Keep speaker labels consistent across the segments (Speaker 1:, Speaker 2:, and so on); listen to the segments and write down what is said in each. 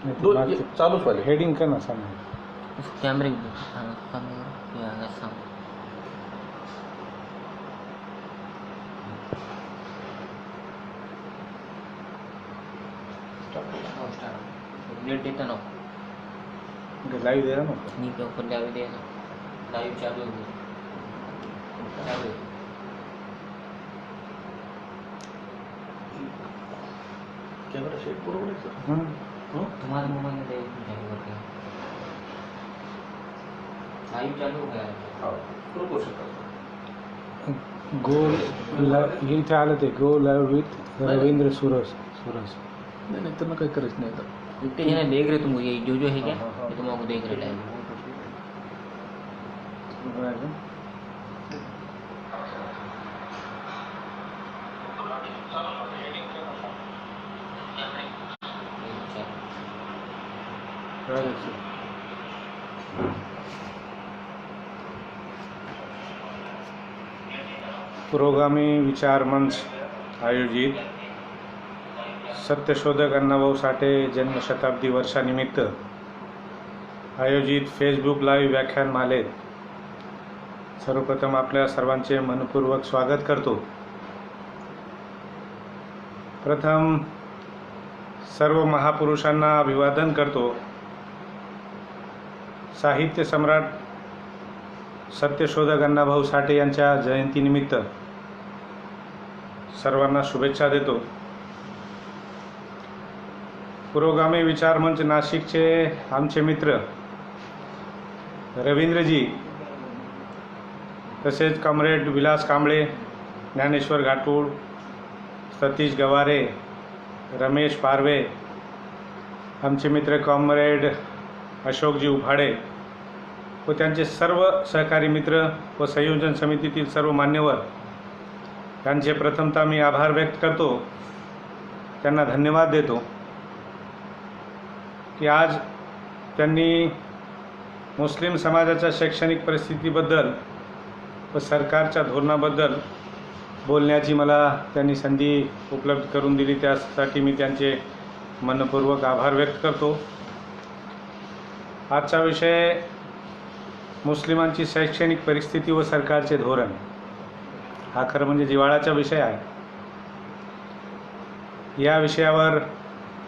Speaker 1: दो चालूच वाले
Speaker 2: हेडिंग करना सामने
Speaker 3: उस कैमरे की सामने ये आ गया सामने। अपडेट देता ना
Speaker 2: लाईव्ह दे ना
Speaker 3: नी के ऊपर लाइव दे ना लाइव चालू है चालू है।
Speaker 1: कॅमेरा शेट बरोबर आहे सर.
Speaker 3: तुम्हारे मोबाइल में लाइव चालू करके लाइव चालू हो गया है।
Speaker 1: हा सुरू करू शकता.
Speaker 2: गो इथे आलं ते गो लाईव्ह विथ रवींद्र सुरस.
Speaker 1: नाही नाही त्यांना काही करायचं नाही आता.
Speaker 3: ये ना देख रहे तुम ये जो है क्या
Speaker 1: हाँ, हाँ.
Speaker 3: ये तुमको देख रहे लाइव।
Speaker 2: पुरोगामी विचार मंच आयोजित सत्यशोधक अण्णाभाऊ साठे जन्मशताब्दी वर्षानिमित्त आयोजित फेसबुक लाईव्ह व्याख्यानमालेत सर्वप्रथम आपल्या सर्वांचे मनपूर्वक स्वागत करतो. प्रथम सर्व महापुरुषांना अभिवादन करतो. साहित्य सम्राट सत्यशोधक अण्णाभाऊ साठे यांच्या जयंतीनिमित्त सर्वांना शुभेच्छा देतो. पुरोगामी विचार मंच नाशिकचे आमचे मित्र रवींद्रजी तसेच कॉम्रेड विलास कांबळे, ज्ञानेश्वर घाटूळ, सतीश गवारे, रमेश पारवे, आमचे मित्र कॉम्रेड अशोकजी उफाडे व त्यांचे सर्व सहकारी मित्र व संयोजन समितीतील सर्व मान्यवर यांचे प्रथमतः मी आभार व्यक्त करतो. त्यांना धन्यवाद देतो की आज त्यांनी मुस्लिम समाजाच्या शैक्षणिक परिस्थितीबद्दल व सरकारच्या धोरणाबद्दल बोलण्याची मला त्यांनी संधी उपलब्ध करून दिली. त्यासाठी मी त्यांचे मनपूर्वक आभार व्यक्त करतो. आजचा विषय मुस्लिमांची शैक्षणिक परिस्थिती व सरकारचे धोरण हा खरं म्हणजे जिव्हाळ्याचा विषय आहे. या विषयावर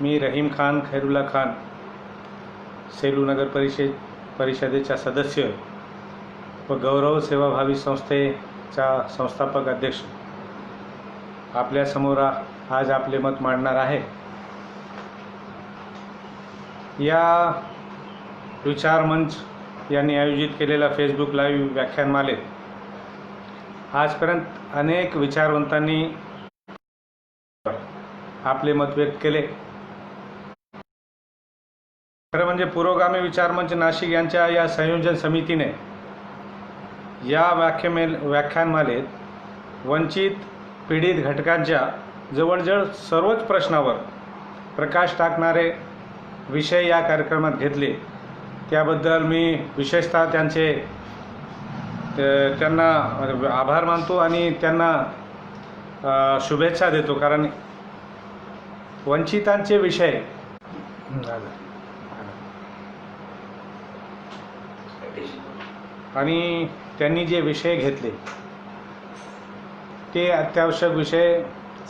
Speaker 2: मी रहीम खान खैरुल्ला खान सेलू नगर परिषदेचा सदस्य व गौरव सेवाभावी संस्थेचा संस्थापक अध्यक्ष आपल्यासमोर आज आपले मत मांडणार आहे. या विचार मंच यांनी आयोजित केलेल्या फेसबुक लाईव्ह व्याख्यानमालेत आजपर्यंत अनेक विचारवंतांनी आपले मत व्यक्त केले. खरं म्हणजे पुरोगामी विचार मंच नाशिक यांच्या या संयोजन समितीने या व्याख्यानमालेत वंचित पीडित घटकांच्या जवळजवळ सर्वच प्रश्नावर प्रकाश टाकणारे विषय या कार्यक्रमात घेतले. त्याबद्दल मी विशेषतः त्यांना आभार मानतो आणि त्यांना शुभेच्छा देतो. कारण वंचितांचे विषय आणि त्यांनी जे विषय घेतले ते अत्यावश्यक विषय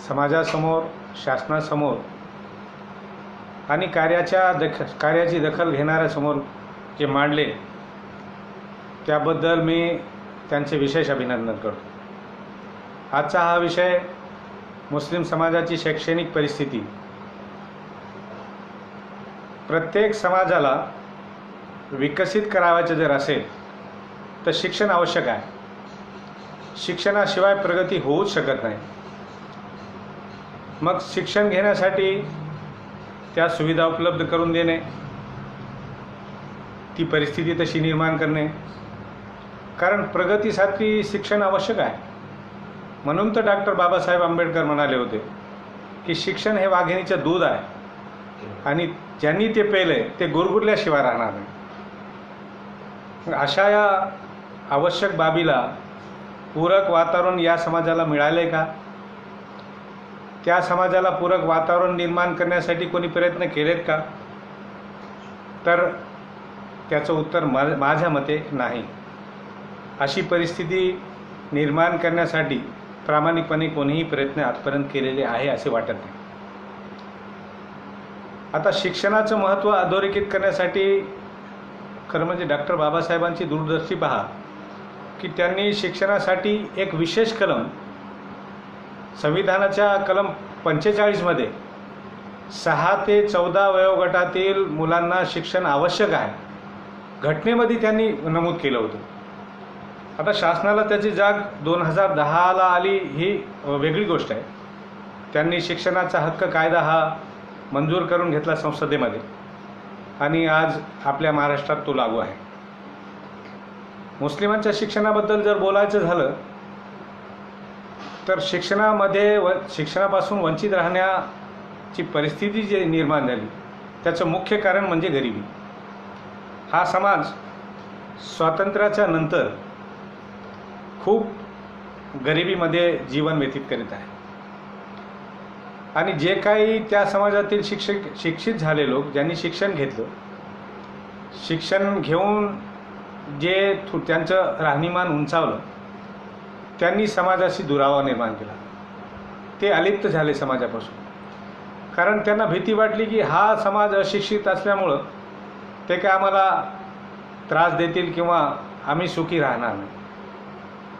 Speaker 2: समाजासमोर, शासनासमोर आणि कार्याची दखल घेणाऱ्यासमोर जे मांडले त्याबद्दल मी त्यांचे विशेष अभिनंदन करतो. आजचा हा विषय मुस्लिम समाजाची शैक्षणिक परिस्थिती. प्रत्येक समाजाला विकसित करावायचे जर असेल तर शिक्षण आवश्यक आहे. शिक्षणाशिवाय प्रगती होऊच शकत नाही. मग शिक्षण घेण्यासाठी त्या सुविधा उपलब्ध करून देणे, ती परिस्थिती तशी निर्माण करणे, कारण प्रगतीसाठी शिक्षण आवश्यक आहे. म्हणून तर डॉक्टर बाबासाहेब आंबेडकर म्हणाले होते की शिक्षण हे वाघिणीचं दूध आहे आणि ज्यांनी ते पेले ते गुरगुरल्याशिवाय राहणार नाही. अशा या आवश्यक बाबीला पूरक वातावरण या समाजाला मिळाले का? त्या समाजाला पूरक वातावरण निर्माण करण्यासाठी कोणी प्रयत्न केलेत का? तर त्याचं उत्तर माझ्या मते नाही. अशी परिस्थिती निर्माण करण्यासाठी प्रामाणिकपणे कोणीही प्रयत्न आजपर्यंत केलेले आहे असे वाटत नाही. आता शिक्षणाचं महत्त्व अधोरेखित करण्यासाठी खरं म्हणजे डॉक्टर बाबासाहेबांची दूरदृष्टी पहा की त्यांनी शिक्षणासाठी एक विशेष कलम संविधानाच्या कलम 45मध्ये 6 ते 14 वयोगटातील मुलांना शिक्षण आवश्यक आहे घटनेमध्ये त्यांनी नमूद केलं होतं. आता शासनाला त्याची जाग 2010ला आली ही वेगळी गोष्ट आहे. त्यांनी शिक्षणाचा हक्क कायदा हा मंजूर करून घेतला संसदेमध्ये आणि आज आपल्या महाराष्ट्रात तो लागू आहे. मुस्लिमांच्या शिक्षणाबद्दल जर बोलायचं झालं तर शिक्षणापासून वंचित राहण्याची परिस्थिती जी निर्माण झाली त्याचं मुख्य कारण म्हणजे गरिबी. हा समाज स्वातंत्र्याच्या नंतर खूप गरिबीमध्ये जीवन व्यतीत करीत आहे आणि जे काही त्या समाजातील शिक्षित झाले लोक ज्यांनी शिक्षण घेतलं, शिक्षण घेऊन जे त्यांचं राहणीमान उंचावलं, त्यांनी समाजाशी दुरावा निर्माण केला. ते अलिप्त झाले समाजापासून, कारण त्यांना भीती वाटली की हा समाज अशिक्षित असल्यामुळं ते काय आम्हाला त्रास देतील किंवा आम्ही सुखी राहणार नाही.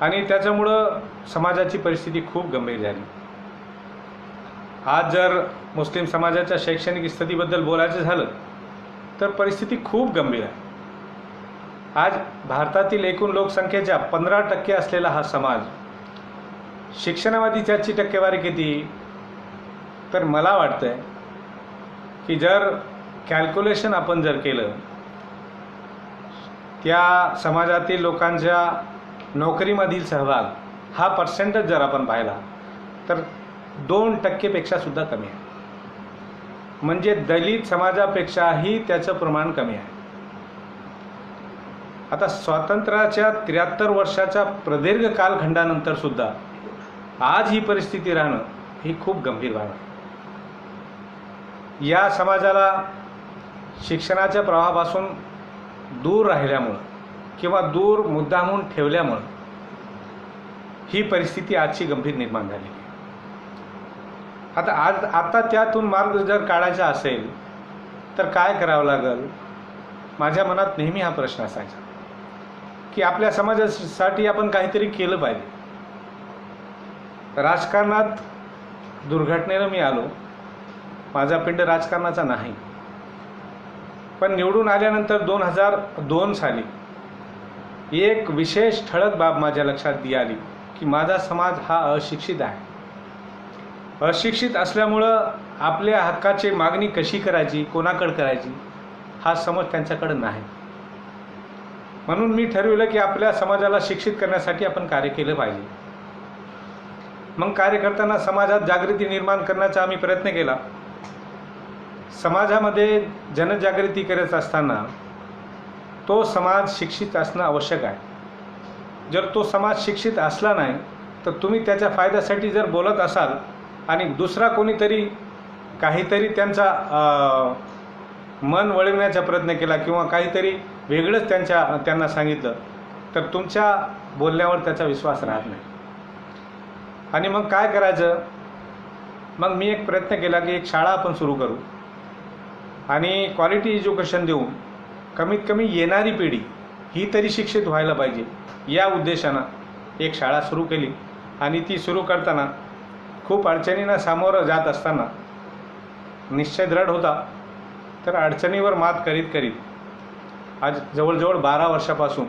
Speaker 2: आणि त्याच्यामुळं समाजाची परिस्थिती खूप गंभीर झाली. आज जर मुस्लिम समाजाच्या शैक्षणिक स्थितीबद्दल बोलायचं झालं तर परिस्थिती खूप गंभीर आहे. आज भारतातील एकूण लोकसंख्येच्या 15% असलेला हा समाज शिक्षणामध्ये त्याची टक्केवारी किती, तर मला वाटतं की जर कॅल्क्युलेशन आपण जर केलं त्या समाजातील लोकांच्या नोकरीमधील सहभाग हा पर्सेंटेज जर आपण पाहिला तर 2% सुद्धा कमी आहे. म्हणजे दलित समाजापेक्षाही त्याचं प्रमाण कमी आहे. आता स्वातंत्र्याच्या 73 वर्षाच्या प्रदीर्घ कालखंडानंतर सुद्धा आज ही परिस्थिती राहणं ही खूप गंभीर बाब आहे. या समाजाला शिक्षणाच्या प्रवाहापासून दूर राहिल्यामुळं किंवा दूर मुद्दामून ठेवल्यामुळं ही परिस्थिती आजची गंभीर निर्माण झाली. आता त्यातून मार्ग जर काढायचा असेल तर काय करावं लागेल. माझ्या मनात नेहमी हा प्रश्न असायचा की आपल्या समाजासाठी आपण काहीतरी केलं पाहिजे. राजकारणात दुर्घटनेनं मी आलो, माझा पिंड राजकारणाचा नाही, पण निवडून आल्यानंतर 2002 साली एक विशेष ठळक बाब माझ्या लक्षात आली की माझा समाज हा अशिक्षित आहे. अशिक्षित असल्यामुळं आपल्या हक्काची मागणी कशी करायची, कोणाकडे करायची हा समज त्यांच्याकडे नाही. म्हणून मी ठरविलं की आपल्या समाजाला शिक्षित करण्यासाठी आपण कार्य केलं पाहिजे. मग कार्य करताना समाजात जागृती निर्माण करण्याचा आम्ही प्रयत्न केला. समाजामध्ये जनजागृती करत असताना तो समाज शिक्षित असणं आवश्यक आहे. जर तो समाज शिक्षित असला नाही तर तुम्ही त्याच्या फायद्यासाठी जर बोलत असाल आणि दुसरा कोणीतरी काहीतरी त्यांचा मन वळविण्याचा प्रयत्न केला किंवा काहीतरी वेगळंच त्यांना सांगितलं तर तुमच्या बोलण्यावर त्याचा विश्वास राहत नाही. आणि मग काय करायचं. मग मी एक प्रयत्न केला की एक शाळा आपण सुरू करू आणि क्वालिटी एज्युकेशन देऊन कमीत कमी येणारी पिढी ही तरी शिक्षित व्हायला पाहिजे या उद्देशानं एक शाळा सुरू केली. आणि ती सुरू करताना खूप अडचणींना सामोरं जात असताना निश्चय दृढ होता. तर अडचणीवर मात करीत करीत आज जवळजवळ 12 वर्षापासून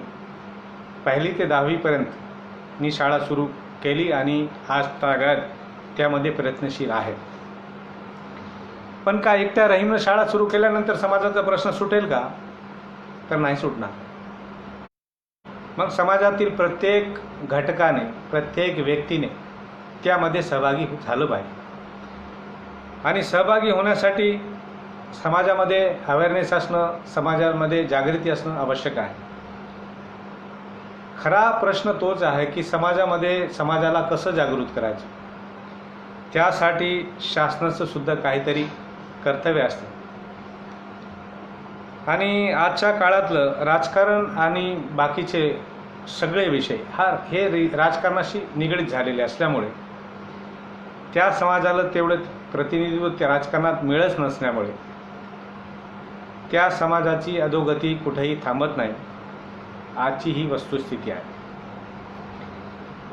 Speaker 2: 1ली ते 10वीपर्यंत मी शाळा सुरू केली आणि आज तागायत त्यामध्ये प्रयत्नशील आहे. पण का एकट्या रहीमनं शाळा सुरू केल्यानंतर समाजाचा प्रश्न सुटेल का, तर नाही सुटणार. मग समाजातील प्रत्येक घटकाने प्रत्येक व्यक्तीने त्यामध्ये सहभागी झालं पाहिजे. आणि सहभागी होण्यासाठी समाजामध्ये अवेअरनेस असणं, समाजामध्ये जागृती असणं आवश्यक आहे. खरा प्रश्न तोच आहे की समाजाला कसं जागृत करायचं. त्यासाठी शासनाचं सुद्धा काहीतरी कर्तव्य असतं. आणि आजच्या काळातलं राजकारण आणि बाकीचे सगळे विषय हे राजकारणाशी निगडीत झालेले असल्यामुळे त्या समाजाला तेवढं प्रतिनिधित्व त्या राजकारणात मिळत नसल्यामुळे त्या समाजाची अधोगती कुठेही थांबत नाही. आजची ही वस्तुस्थिती आहे.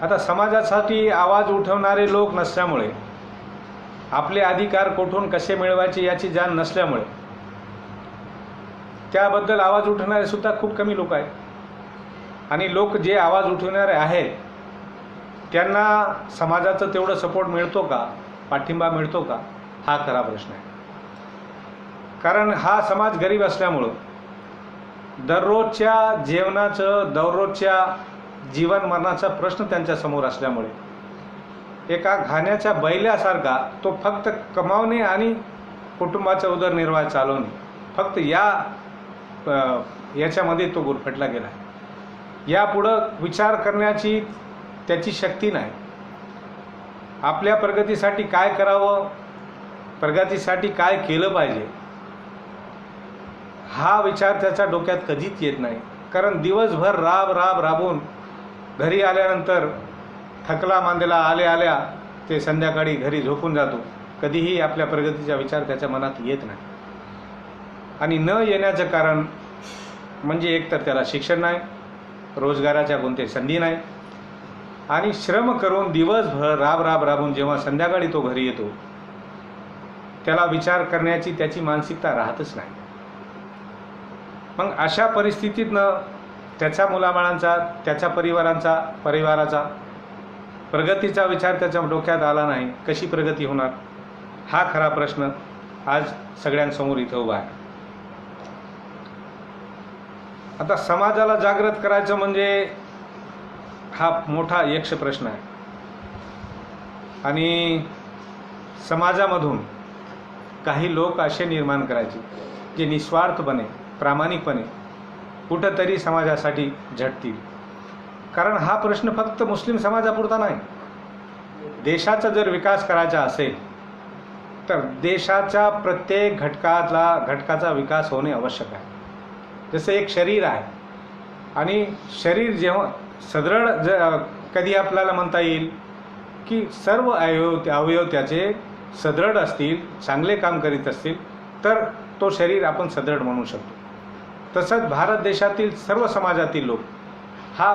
Speaker 2: आता समाजासाठी आवाज उठवणारे लोक नसल्यामुळे, आपले अधिकार कुठून कसे मिळवायचे याची जाण नसल्यामुळे त्याबद्दल आवाज उठवणारे सुद्धा खूप कमी लोक आहेत. आणि लोक जे आवाज उठवणारे आहेत त्यांना समाजाचं तेवढं सपोर्ट मिळतो का, पाठिंबा मिळतो का, हा खरा प्रश्न आहे. कारण हा समाज गरीब असल्यामुळं दररोजच्या जेवणाचं, दररोजच्या जीवन मरणाचा प्रश्न त्यांच्यासमोर असल्यामुळे एका घाण्याच्या बैलासारखा तो फक्त कमावणे आणि कुटुंबाचा उदरनिर्वाह चालवणे, फक्त याच्यामध्ये तो गुरफटला गेला आहे. यापुढं विचार करण्याची त्याची शक्ती नाही. आपल्या प्रगतीसाठी काय करावं, प्रगतीसाठी काय केलं पाहिजे, हा विचार त्याच्या डोक्यात कधीच येत नाही. कारण दिवसभर राबून घरी आल्यानंतर थकला मांदेला आल्या ते संध्याकाळी घरी झोपून जातो. कधीही आपल्या प्रगतीचा विचार त्याच्या मनात येत नाही. आणि न येण्याचं कारण म्हणजे एकतर त्याला शिक्षण नाही, रोजगाराच्या कोणते संधी नाही, आणि श्रम करून दिवसभर राबून जेव्हा संध्याकाळी तो घरी येतो त्याला विचार करण्याची त्याची मानसिकता राहतच नाही. मग अशा परिस्थितीतनं त्याच्या मुलाबाळांचा, त्याच्या परिवाराचा प्रगतीचा विचार त्याच्या डोक्यात आला नाही. कशी प्रगती होणार, हा खरा प्रश्न आज सगळ्यांसमोर इथं उभा आहे. आता समाजाला जागृत करायचं म्हणजे हा मोठा यक्ष प्रश्न आहे. आणि समाजामधून काही लोक असे निर्माण करायचे जे निस्वार्थपणे, प्रामाणिकपणे कुठंतरी समाजासाठी झटतील. कारण हा प्रश्न फक्त मुस्लिम समाजापुरता नाही. देशाचा जर विकास करायचा असेल तर देशाच्या प्रत्येक घटकाचा विकास होणे आवश्यक आहे. जसं एक शरीर आहे आणि शरीर जेव्हा सदृढ कधी आपल्याला म्हणता येईल की सर्व अवयव त्याचे सदृढ असतील, चांगले काम करीत असतील तर तो शरीर आपण सदृढ म्हणू शकतो. तसंच भारत देशातील सर्व समाजातील लोक हा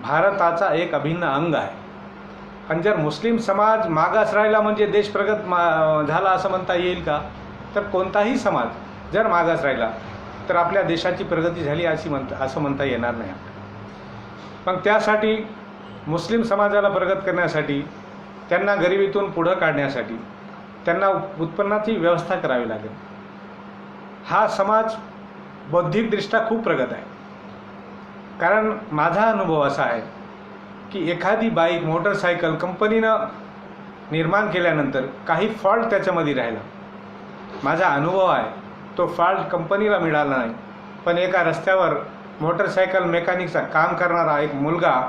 Speaker 2: भारताचा एक अभिन्न अंग आहे. आणि जर मुस्लिम समाज मागास राहिला म्हणजे देश प्रगत झाला असं म्हणता येईल का? तर कोणताही समाज जर मागास राहिला तर आपल्या देशाची प्रगती झाली असं म्हणता येणार नाही. पण त्यासाठी मुस्लिम समाजाला प्रगत करण्यासाठी, त्यांना गरिबीतून पुढं काढण्यासाठी त्यांना उत्पन्नाची व्यवस्था करावी लागेल. हा समाज बौद्धिकदृष्ट्या खूप प्रगत आहे. कारण माझा अनुभव असा आहे की एखादी बाईक, मोटरसायकल कंपनीनं निर्माण केल्यानंतर काही फॉल्ट त्याच्यामध्ये राहिला, माझा अनुभव आहे तो फॉल्ट कंपनीला मिळाला नाही, पण एका रस्त्यावर मोटरसायकल मेकॅनिकचा काम करणारा एक मुलगा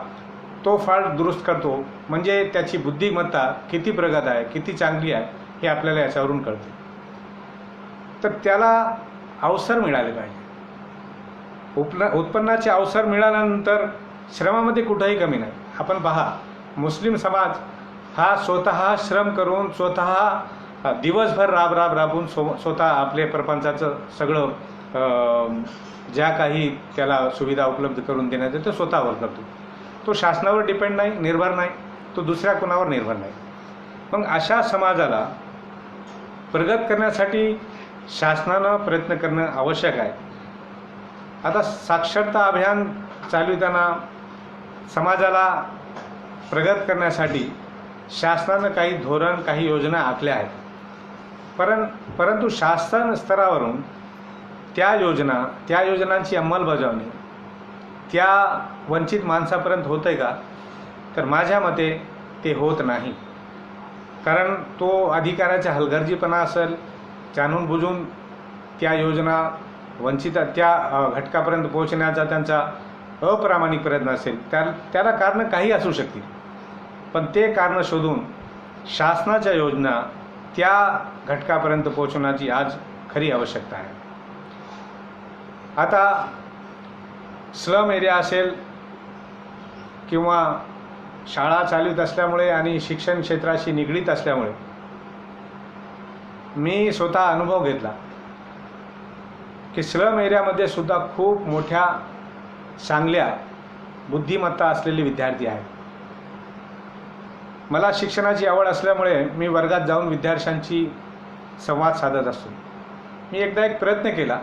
Speaker 2: तो फॉल्ट दुरुस्त करतो. म्हणजे त्याची बुद्धिमत्ता किती प्रगत आहे, किती चांगली आहे हे आपल्याला याच्यावरून कळते. तर त्याला अवसर मिळाले पाहिजे. उत्पन्नाचे अवसर मिळाल्यानंतर श्रमामध्ये कुठंही कमी नाही. आपण पहा, मुस्लिम समाज हा स्वतः श्रम करून, स्वतः दिवसभर राबून स्वतः आपले प्रपंचाचं सगळं ज्या काही त्याला सुविधा उपलब्ध करून देण्याचं ते स्वतःवर करतो. तो शासनावर डिपेंड नाही, निर्भर नाही, तो दुसऱ्या कोणावर निर्भर नाही. मग अशा समाजाला प्रगत करण्यासाठी शासनानं प्रयत्न करणं आवश्यक आहे. आता साक्षरता अभियान चालविताना समाजाला प्रगत करण्यासाठी शासनानं काही धोरण, काही योजना आखल्या आहेत. परंतु शासन स्तरावरून त्या योजनांची अंमलबजावणी त्या वंचित माणसापर्यंत होते का? तर माझ्या मते ते होत नाही. कारण तो अधिकाऱ्याचा हलगर्जीपणा असेल, जाणून बुजून त्या योजना वंचित त्या घटकापर्यंत पोहोचण्याचा त्यांचा अप्रामाणिक प्रयत्न असेल, त्याला कारणं काही असू शकतील. पण ते कारणं शोधून शासनाच्या योजना त्या घटकापर्यंत पोहोचण्याची आज खरी आवश्यकता आहे. आता स्लम एरिया असेल किंवा शाळा चालवित असल्यामुळे आणि शिक्षण क्षेत्राशी निगडीत असल्यामुळे मी स्वतः अनुभव घेतला की स्लम एरियामध्ये सुद्धा खूप मोठ्या चांगल्या बुद्धिमत्ता असलेले विद्यार्थी आहेत. मला शिक्षणाची आवड असल्यामुळे मी वर्गात जाऊन विद्यार्थ्यांशी संवाद साधत असतो. मी एकदा एक प्रयत्न केला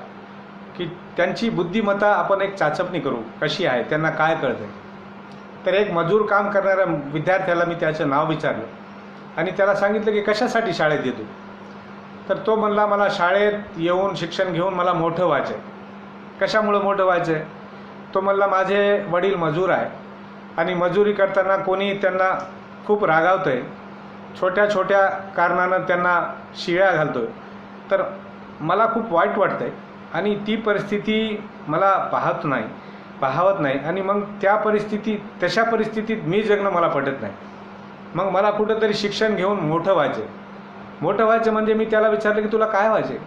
Speaker 2: की त्यांची बुद्धिमत्ता आपण एक चाचपणी करू, कशी आहे, त्यांना काय कळतं. तर एक मजूर काम करणाऱ्या विद्यार्थ्याला मी त्याचं नाव विचारलं आणि त्याला सांगितलं की कशासाठी शाळेत येतो. तर तो म्हणला, मला शाळेत येऊन शिक्षण घेऊन मला मोठं व्हायचं आहे. कशामुळं मोठं व्हायचं आहे? तो म्हणला, माझे वडील मजूर आहे आणि मजुरी करताना कोणी त्यांना खूप रागावतं आहे, छोट्या छोट्या कारणानं त्यांना शिव्या घालतो आहे. तर मला खूप वाईट वाटतं आहे आणि ती परिस्थिती मला पाहावत नाही आणि मग तशा परिस्थितीत मी जगणं मला पटत नाही. मग मला कुठंतरी शिक्षण घेऊन मोठं व्हायचं म्हणजे मी त्याला विचारलं की तुला काय व्हायचे?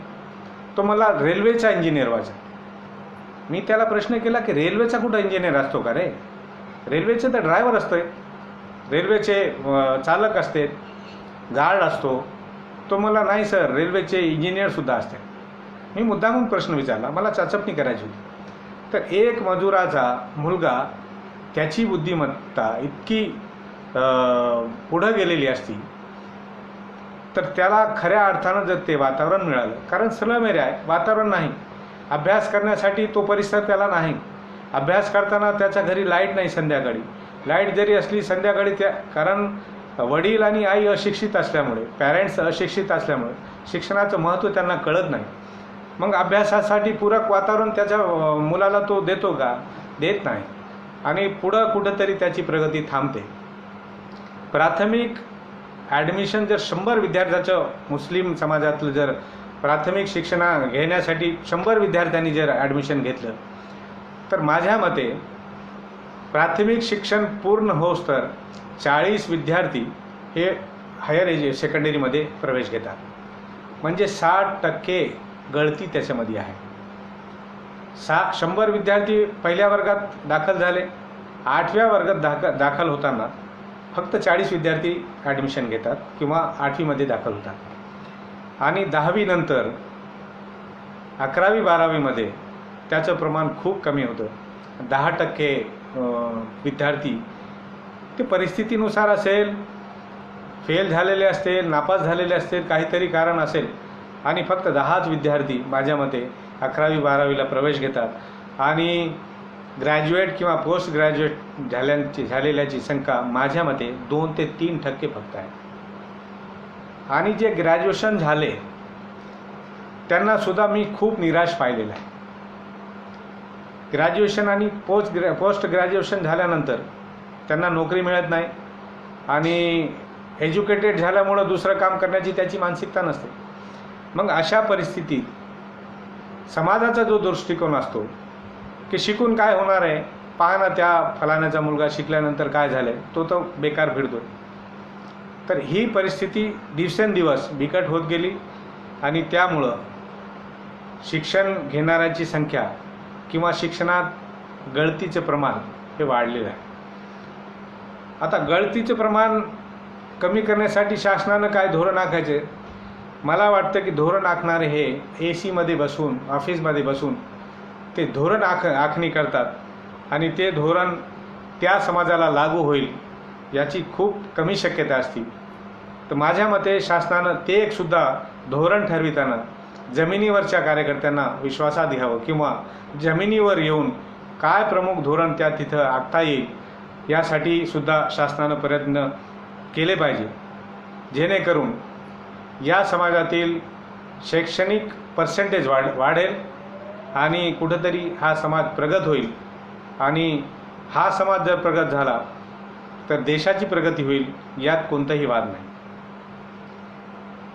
Speaker 2: तो मला रेल्वेचा इंजिनियर व्हायचा. मी त्याला प्रश्न केला की रेल्वेचा कुठं इंजिनियर असतो का रे? रेल्वेचे तर ड्रायव्हर असतोय, रेल्वेचे चालक असते, गार्ड असतो. तो मला, नाही सर, रेल्वेचे इंजिनियरसुद्धा असते. मी मुद्दामून प्रश्न विचारला, मला चाचपणी करायची होती. तर एक मजुराचा मुलगा त्याची बुद्धिमत्ता इतकी पुढं गेलेली असती तर त्याला खऱ्या अर्थानं जर ते वातावरण मिळालं, कारण स्लम एरिया आहे, वातावरण नाही, अभ्यास करण्यासाठी तो परिसर त्याला नाही. अभ्यास करताना त्याच्या घरी लाईट नाही, संध्याकाळी लाईट जरी असली संध्याकाळी कारण वडील आणि आई अशिक्षित असल्यामुळे, पॅरेंट्स अशिक्षित असल्यामुळे शिक्षणाचं महत्त्व त्यांना कळत नाही. मग अभ्यासासाठी पूरक वातावरण त्याच्या मुलाला तो देतो का? देत नाही आणि पुढं कुठंतरी त्याची प्रगती थांबते. प्राथमिक ॲडमिशन जर 100 विद्यार्थ्याचं, मुस्लिम समाजातलं जर प्राथमिक शिक्षण घेण्यासाठी 100 विद्यार्थ्यांनी जर ॲडमिशन घेतलं तर माझ्या मते प्राथमिक शिक्षण पूर्ण होस तर 40 विद्यार्थी हे हायर सेकंडरीमध्ये प्रवेश घेतात. म्हणजे 60% गळती त्याच्यामध्ये आहे. 100 विद्यार्थी पहिल्या वर्गात दाखल झाले, 8व्या वर्गात दाखल होताना फक्त 40 विद्यार्थी ॲडमिशन घेतात किंवा 8वीमध्ये दाखल होतात आणि 10वी नंतर 11वी 12वीमध्ये त्याचं प्रमाण खूप कमी होतं. 10% विद्यार्थी ते परिस्थितीनुसार असेल, फेल झालेले असतील, नापास झालेले असतील, काहीतरी कारण असेल आणि फक्त 10च विद्यार्थी माझ्या मते 11वी 12वीला प्रवेश घेतात आणि ग्रॅज्युएट किंवा पोस्ट ग्रॅज्युएट झालेल्याची संख्या माझ्या मते 2 ते 3% फक्त आहे. आणि जे ग्रॅज्युएशन झाले त्यांनासुद्धा मी खूप निराश पाहिलेलं आहे. ग्रॅज्युएशन आणि पोस्ट ग्रॅज्युएशन झाल्यानंतर त्यांना नोकरी मिळत नाही आणि एज्युकेटेड झाल्यामुळं दुसरं काम करण्याची त्याची मानसिकता नसते. मग अशा परिस्थितीत समाजाचा जो दृष्टिकोन असतो की शिकून काय होणार आहे, पहा ना त्या फलाण्याचा मुलगा शिकल्यानंतर काय झालं आहे, तो तर बेकार फिरतो. तर ही परिस्थिती दिवसेंदिवस बिकट होत गेली आणि त्यामुळं शिक्षण घेणाऱ्यांची संख्या किंवा शिक्षणात गळतीचे प्रमाण हे वाढलेलं आहे. आता गळतीचे प्रमाण कमी करण्यासाठी शासनानं काय धोरण आखायचे? मला वाटतं की धोरण आखणारे हे AC बसून, ऑफिसमध्ये बसून ते धोरण आखणी करतात आणि ते धोरण त्या समाजाला लागू होईल याची खूप कमी शक्यता असते. तर माझ्या मते शासनानं ते एकसुद्धा धोरण ठरविताना जमिनीवरच्या कार्यकर्त्यांना विश्वासात घ्यावं किंवा जमिनीवर येऊन काय प्रमुख धोरण त्या तिथं आखता येईल यासाठी सुद्धा शासनानं प्रयत्न केले पाहिजे, जेणेकरून या समाजातील शैक्षणिक पर्सेंटेज वाढेल आणि कुठंतरी हा समाज प्रगत होईल आणि हा समाज जर प्रगत झाला तर देशाची प्रगती होईल, यात कोणताही वाद नाही.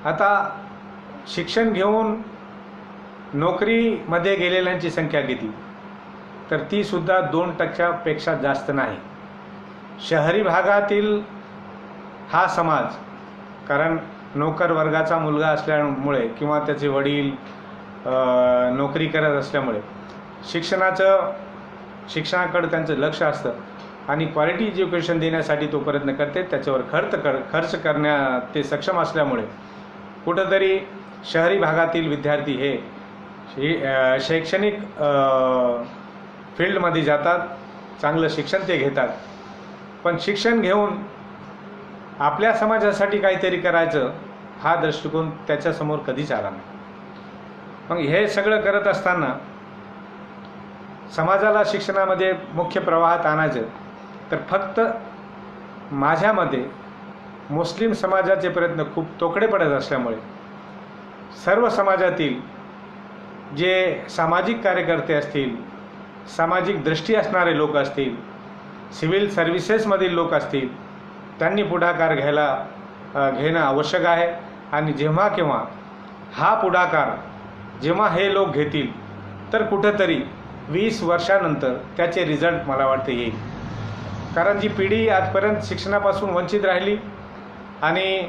Speaker 2: आता शिक्षण घेऊन नोकरीमध्ये गेलेल्यांची संख्या किती? तर ती सुद्धा 2%पेक्षा जास्त नाही. शहरी भागातील हा समाज, कारण नोकर वर्गाचा मुलगा असल्यामुळे किंवा त्याचे वडील नोकरी करत असल्यामुळे शिक्षणाकडे त्यांचं लक्ष असतं आणि क्वालिटी एज्युकेशन देण्यासाठी तो प्रयत्न करते. त्याच्यावर खर्च करण्या ते सक्षम असल्यामुळे कुठंतरी शहरी भागातील विद्यार्थी हे शैक्षणिक फील्डमध्ये जातात, चांगलं शिक्षण ते घेतात. पण शिक्षण घेऊन आपल्या समाजासाठी काहीतरी करायचं हा दृष्टिकोन त्याच्यासमोर कधीच आला नाही. मग हे सगळं करत असताना समाजाला शिक्षणामध्ये मुख्य प्रवाहात आणायचं तर फक्त माझ्यामध्ये मुस्लिम समाजाचे प्रयत्न खूप तोकडे पडत असल्यामुळे सर्व समाजातील जे सामाजिक कार्यकर्ते असतील, सामाजिक दृष्टी असणारे लोक असतील, सिव्हिल सर्व्हिसेसमधील लोक असतील, त्यांनी पुढाकार घेणं आवश्यक आहे. आणि जेव्हा केव्हा हा पुढाकार जेव्हा हे लोक घेतील तर कुठंतरी 20 वर्षानंतर त्याचे रिझल्ट मला वाटतं येईल. कारण जी पिढी आजपर्यंत शिक्षणापासून वंचित राहिली आणि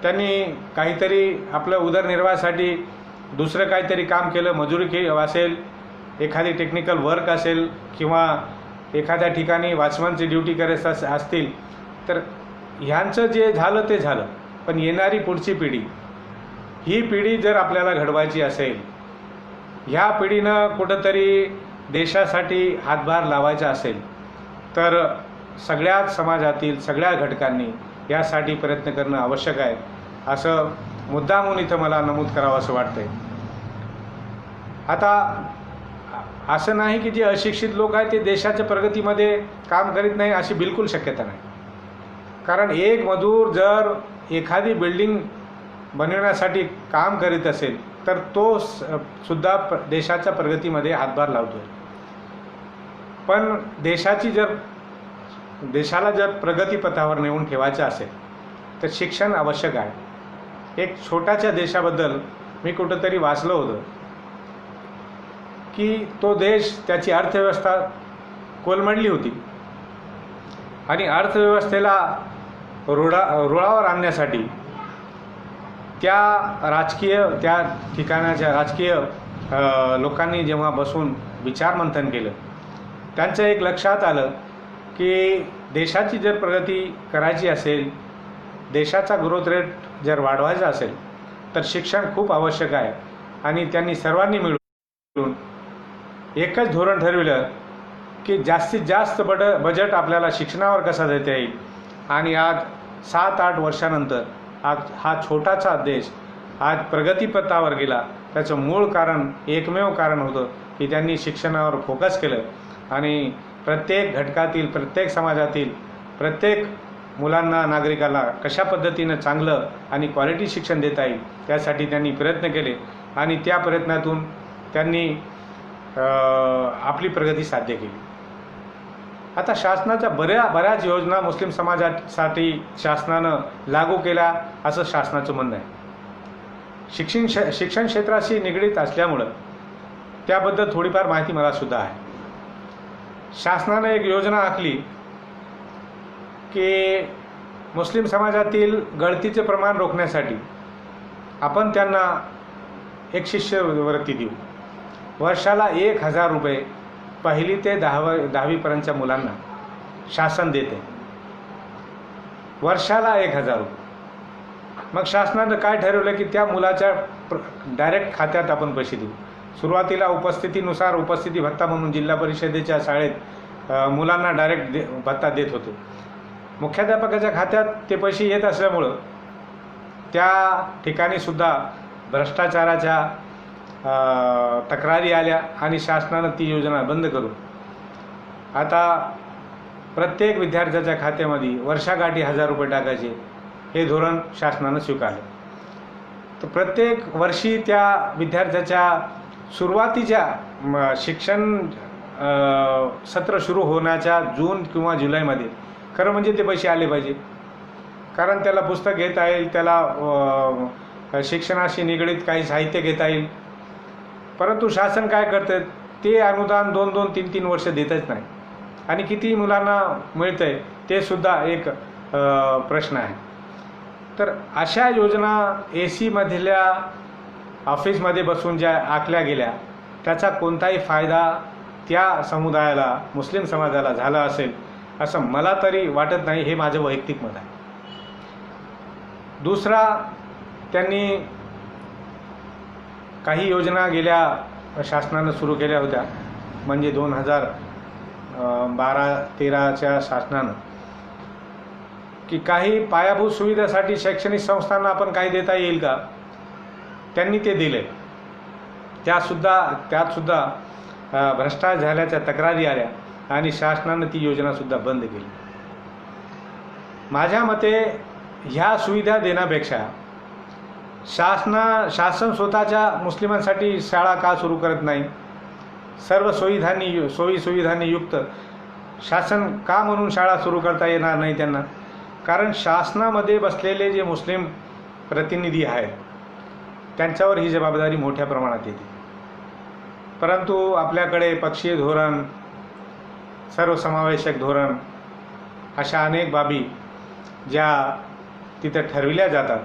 Speaker 2: त्यांनी काहीतरी आपलं उदरनिर्वाहासाठी दुसरं काहीतरी काम केलं, मजुरी असेल, एखादी टेक्निकल वर्क असेल किंवा एखाद्या ठिकाणी वॉचमनची ड्युटी करायचं असतील, तर ह्यांचं जे झालं ते झालं. पण येणारी पुढची पिढी, ही पिढी जर आपल्याला घडवायची असेल, ह्या पिढीनं कुठंतरी देशासाठी हातभार लावायचा असेल तर सगळ्याच समाजातील सगळ्या घटकांनी यासाठी प्रयत्न करणं आवश्यक आहे, असं मुद्दामून इथं मला नमूद करावं असं वाटतंय. आता असं नाही की जे अशिक्षित लोक आहेत ते देशाच्या प्रगतीमध्ये काम करीत नाही, अशी बिलकुल शक्यता नाही. कारण एक मजूर जर एखादी बिल्डिंग बनवण्यासाठी काम करीत असेल तर तो सुद्धा देशाच्या प्रगतीमध्ये हातभार लावतो. पण देशाला जर प्रगतीपथावर नेऊन ठेवायचं असेल तर शिक्षण आवश्यक आहे. एक छोट्याच्या देशाबद्दल मी कुठंतरी वाचलं होतं की तो देश, त्याची अर्थव्यवस्था कोलमडली होती आणि अर्थव्यवस्थेला रुळावर आणण्यासाठी त्या ठिकाणाच्या राजकीय लोकांनी जेव्हा बसून विचारमंथन केलं, त्यांचं एक लक्षात आलं की देशाची जर प्रगती करायची असेल, देशाचा ग्रोथ रेट जर वाढवायचा असेल तर शिक्षण खूप आवश्यक आहे. आणि त्यांनी सर्वांनी मिळून एकच धोरण ठरविलं की जास्तीत जास्त बजेट आपल्याला शिक्षणावर कसा देता येईल. आणि आज 7-8 वर्षानंतर आज हा छोटासा देश आज प्रगतीपथावर गेला. त्याचं मूळ कारण, एकमेव कारण होतं की त्यांनी शिक्षणावर फोकस केलं आणि प्रत्येक घटकातील, प्रत्येक समाजातील, प्रत्येक मुलांना, नागरिकाला कशा पद्धतीनं चांगलं आणि क्वालिटी शिक्षण देता येईल त्यासाठी त्यांनी प्रयत्न केले आणि त्या प्रयत्नातून त्यांनी आपली प्रगती साध्य केली. आता शासनाच्या बऱ्याच योजना मुस्लिम समाजासाठी शासनानं लागू केल्या असं शासनाचं म्हणणं आहे. शिक्षण क्षेत्राशी निगडीत असल्यामुळं त्याबद्दल थोडीफार माहिती मला सुद्धा आहे. शासनानं एक योजना आखली की मुस्लिम समाजातील गळतीचे प्रमाण रोखण्यासाठी आपण त्यांना एक शिष्यवृत्ती देऊ. वर्षाला 1,000 रुपये 1ली ते 10वीपर्यंतच्या मुलांना शासन देते. वर्षाला 1,000 रुपये. मग शासनानं काय ठरवलं की त्या मुलाच्या डायरेक्ट खात्यात आपण पैसे देऊ. सुरुवातीला उपस्थितीनुसार उपस्थिती भत्ता म्हणून जिल्हा परिषदेच्या शाळेत मुलांना डायरेक्ट भत्ता देत होते. मुख्याध्यापकाच्या खात्यात ते पैसे येत असल्यामुळं त्या ठिकाणी सुद्धा भ्रष्टाचाराच्या तक्रारी आल्या आणि शासनानं ती योजना बंद करून आता प्रत्येक विद्यार्थ्याच्या खात्यामध्ये वर्षाकाठी 1,000 रुपये टाकायचे हे धोरण शासनानं स्वीकारलं. तर प्रत्येक वर्षी त्या विद्यार्थ्याच्या सुरुवातीच्या शिक्षण सत्र सुरू होण्याच्या जून किंवा जुलैमध्ये खरं म्हणजे ते पैसे आले पाहिजे. कारण त्याला पुस्तक घेता येईल, त्याला शिक्षणाशी निगडीत काही साहित्य घेता येईल. परंतु शासन काय करतं, ते अनुदान 2-2, 3-3 वर्ष देतच नाही आणि किती मुलांना मिळतं आहे ते सुद्धा एक प्रश्न आहे. तर अशा योजना AC मधल्या ऑफिसमध्ये बसून ज्या आखल्या गेल्या त्याचा कोणताही फायदा त्या समुदायाला, मुस्लिम समाजाला झाला असेल असं मला तरी वाटत नाही. हे माझं वैयक्तिक मत आहे. दुसरा, त्यांनी काही योजना गेल्या शासनानं सुरू केल्या होत्या, म्हणजे 2012-13च्या शासनानं, की काही पायाभूत सुविधासाठी शैक्षणिक संस्थांना आपण काही देता येईल का, त्यांनी ते दिले. त्यात सुद्धा भ्रष्टाचार झाल्याच्या तक्रारी आल्या आणि शासनानं ती योजनासुद्धा बंद केली. माझ्या मते ह्या सुविधा देण्यापेक्षा शासन स्वतःच्या मुस्लिमांसाठी शाळा का सुरू करत नाही, सर्व सोयी सुविधांनी युक्त शासन का म्हणून शाळा सुरू करता येणार नाही त्यांना. कारण शासनामध्ये बसलेले जे मुस्लिम प्रतिनिधी आहेत त्यांच्यावर ही जबाबदारी मोठ्या प्रमाणात येते. परंतु आपल्याकडे पक्षीय धोरण, सर्वसमावेशक धोरण अशा अनेक बाबी ज्या तिथं ठरविल्या जातात,